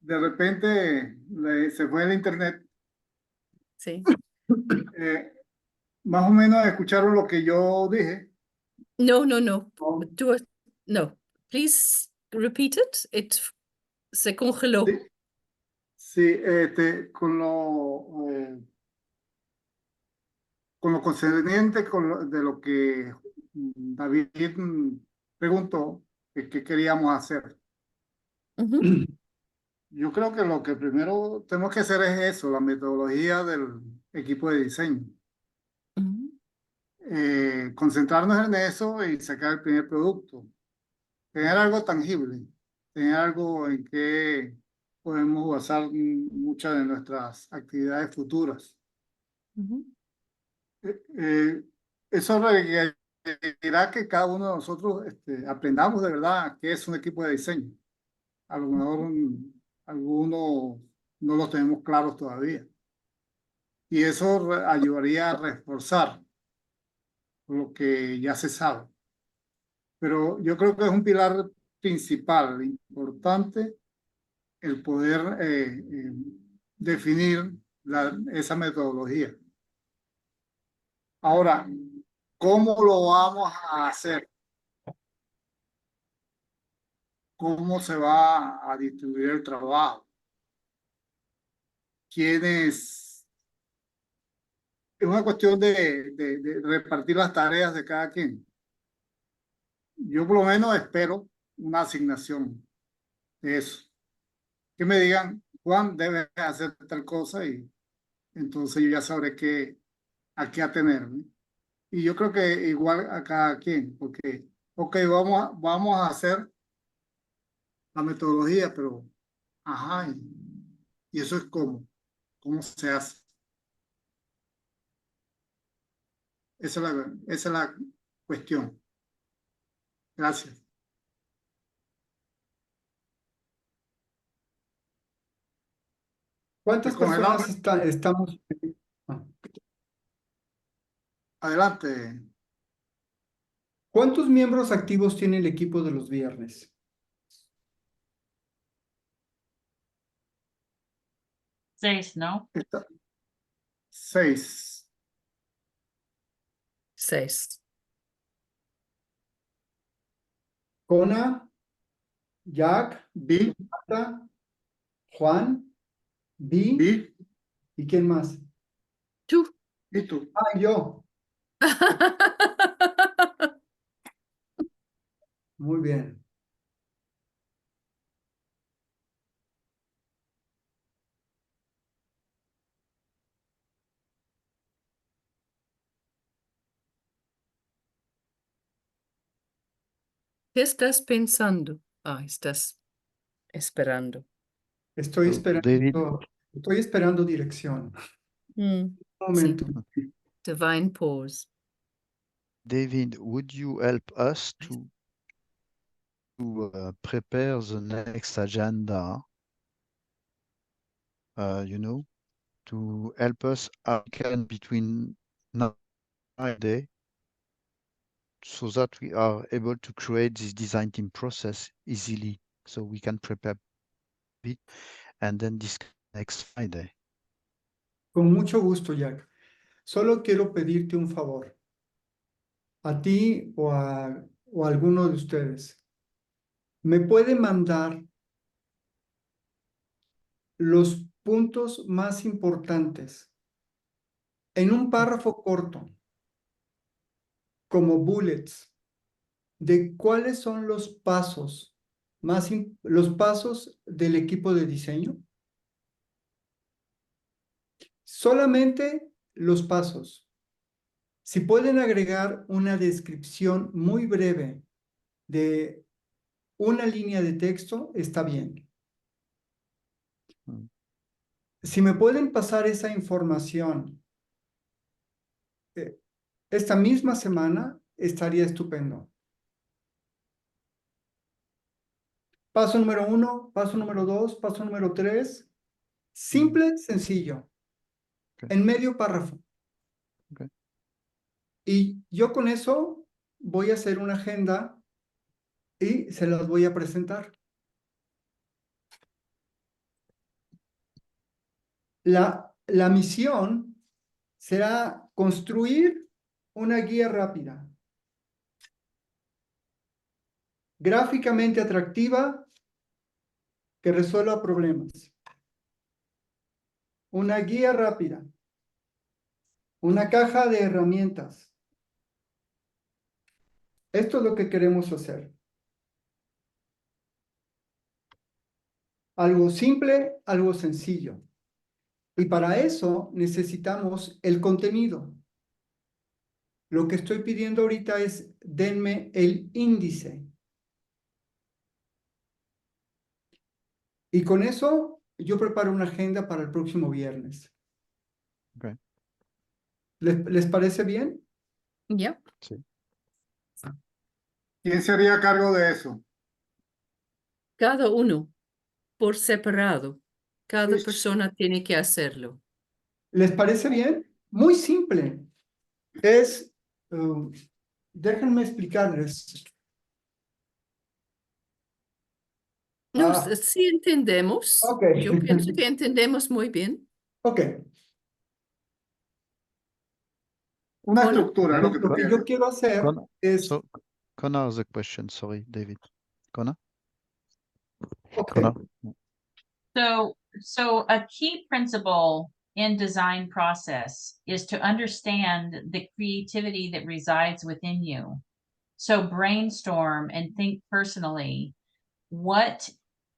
De repente se fue el internet. Sí. Más o menos escucharon lo que yo dije. No. No. No. Please repeat it. It se congeló. Sí, sí, con lo concerniente de lo que David preguntó, que qué queríamos hacer. Ujú, Yo creo que lo que primero tenemos que hacer es eso, la metodología del equipo de diseño. ujú, Concentrarnos en eso y sacar el primer producto. Tener algo tangible, tener algo en que podemos basar muchas de nuestras actividades futuras. ujú, Eso requerirá que cada uno de nosotros aprendamos de verdad qué es un equipo de diseño. A lo mejor algunos no los tenemos claros todavía. Y eso ayudaría a reforzar lo que ya se sabe. Pero yo creo que es un pilar principal, importante, el poder definir esa metodología. Ahora, ¿cómo lo vamos a hacer? ¿Cómo se va a distribuir el trabajo? ¿Quiénes? Es una cuestión de repartir las tareas de cada quien. Yo por lo menos espero una asignación de eso. Que me digan, Juan, debes hacer tal cosa y entonces yo ya sabré a qué atenerme. Y yo creo que igual a cada quien, porque, ok, vamos a hacer la metodología, pero, ajá, y eso es cómo se hace. Esa es la cuestión. Gracias. ¿Cuántas Me congelaba. personas estamos? Ah. Adelante. ¿Cuántos miembros activos tiene el equipo de los viernes? 6, ¿no? 6. 6. Cona, Jack, Vi, Marta, Juan, Vi, Vi, ¿y quién más? Tú. y tú. Ah, yo. Muy bien. ¿Qué estás pensando? Estás esperando. Estoy So, David, esperando dirección. Mm, Un momento. Divine pause. David, would you help us to prepare the next agenda? You know, to help us again between now and Friday, so that we are able to create this design team process easily, so we can prepare it and then discuss next Friday. Con mucho gusto, Jack. Solo quiero pedirte un favor. A ti o a alguno de ustedes. ¿Me puede mandar los puntos más importantes en un párrafo corto, como bullets, de cuáles son los pasos los pasos del equipo de diseño? Solamente los pasos. Si pueden agregar una descripción muy breve de una línea de texto, está bien. Mm. Si me pueden pasar esa información esta misma semana, estaría estupendo. Paso número 1, paso número 2, paso número 3. Simple, sencillo. Okay. En medio párrafo. Okay. Y yo con eso voy a hacer una agenda y se las voy a presentar. La misión será construir una guía rápida, gráficamente atractiva, que resuelva problemas. Una guía rápida, una caja de herramientas. Esto es lo que queremos hacer. Algo simple, algo sencillo. Y para eso necesitamos el contenido. Lo que estoy pidiendo ahorita es, denme el índice. Y con eso yo preparo una agenda para el próximo viernes. Okay. ¿Les parece bien? Yep. Sí. ¿Quién sería a cargo de eso? Cada uno por separado. Cada Sí. persona tiene que hacerlo. ¿Les parece bien? Muy simple. Es, déjenme explicarles. No, Ah. sí entendemos. Ok. Yo pienso que entendemos muy bien. Ok. Una Connor? estructura, lo que tú Lo que quieres. yo quiero hacer Connor, es... so, Connor, the question, sorry, David. Connor? Ok. Connor? So a key principle in design process is to understand the creativity that resides within you. So brainstorm and think personally, what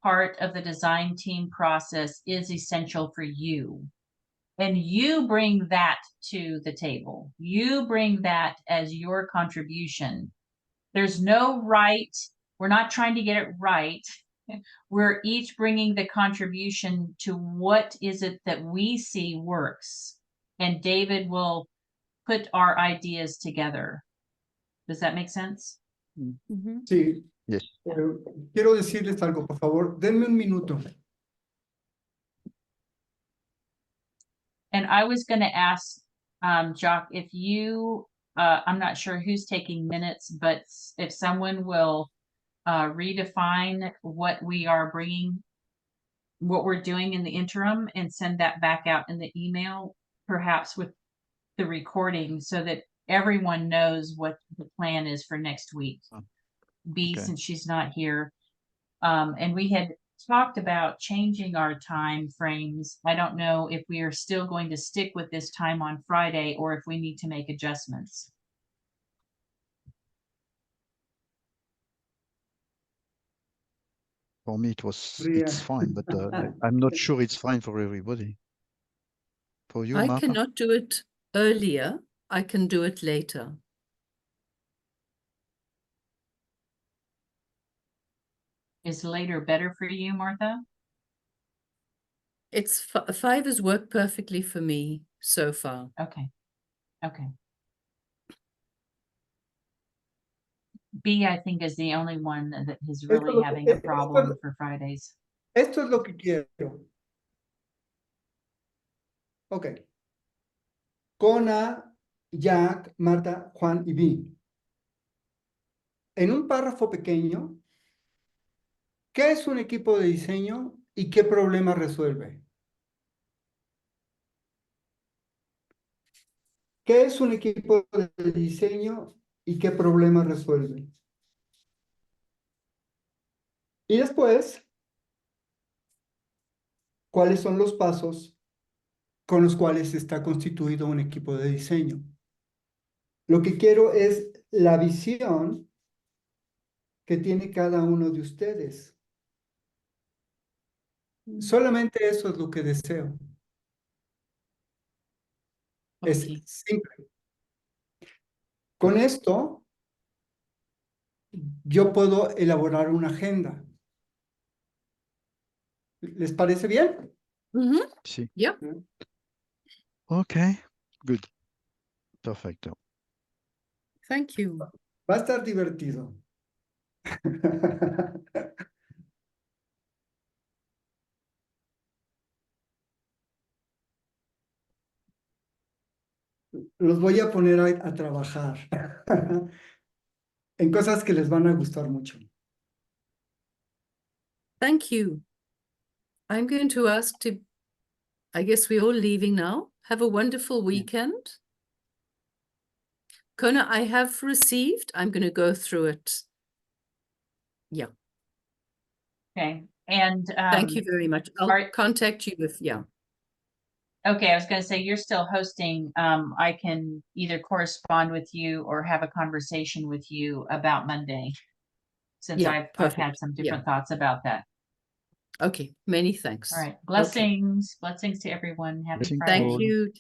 part of the design team process is essential for you? And you bring that to the table. You bring that as your contribution. There's no right. We're not trying to get it right. We're each bringing the contribution to what is it that we see works. And David will put our ideas together. Does that make sense? Sí. Yes. Quiero decirles algo, por favor. Denme un minuto. And I was going to ask, Jock, if you, I'm not sure who's taking minutes, but if someone will redefine what we are bringing, what we're doing in the interim and send that back out in the email, perhaps with the recording so that everyone knows what the plan is for next week. B, Okay. since she's not here. And we had talked about changing our time frames. I don't know if we are still going to stick with this time on Friday or if we need to make adjustments. For me, it's Yeah. fine, but I'm not sure it's fine for everybody. For you, I Martha? cannot do it earlier. I can do it later. Is later better for you, Martha? It's 5 has worked perfectly for me so far. Okay. Okay. B, I think, is the only one that is Esto really lo- having a esto- problem for Fridays. Esto es lo que quiero. Ok. Cona, Jack, Marta, Juan y Vi. En un párrafo pequeño, ¿qué es un equipo de diseño y qué problema resuelve? ¿Qué es un equipo de diseño y qué problema resuelve? Y después, ¿cuáles son los pasos con los cuales está constituido un equipo de diseño? Lo que quiero es la visión que tiene cada uno de ustedes. Solamente eso es lo que deseo. Es Okay. simple. Con esto, yo puedo elaborar una agenda. ¿Les parece bien? Mm-hmm. Sí. Yeah. Okay, good. Perfecto. Thank you. Va a estar divertido. Los voy a poner a trabajar en cosas que les van a gustar mucho. Thank you. I'm going to ask to, I guess we're all leaving now. Have a wonderful weekend. Kona, I have received, I'm going to go through it. Yeah, Okay. And thank you very much. I'll are- contact you if, yeah. okay, I was gonna say, you're still hosting. I can either correspond with you or have a conversation with you about Monday. Since Yeah, I've perfect. had some Yeah. different thoughts about that. Okay, many thanks. All right. Okay. Blessings. Blessings to everyone. Happy Blessings Friday. Thank all. you.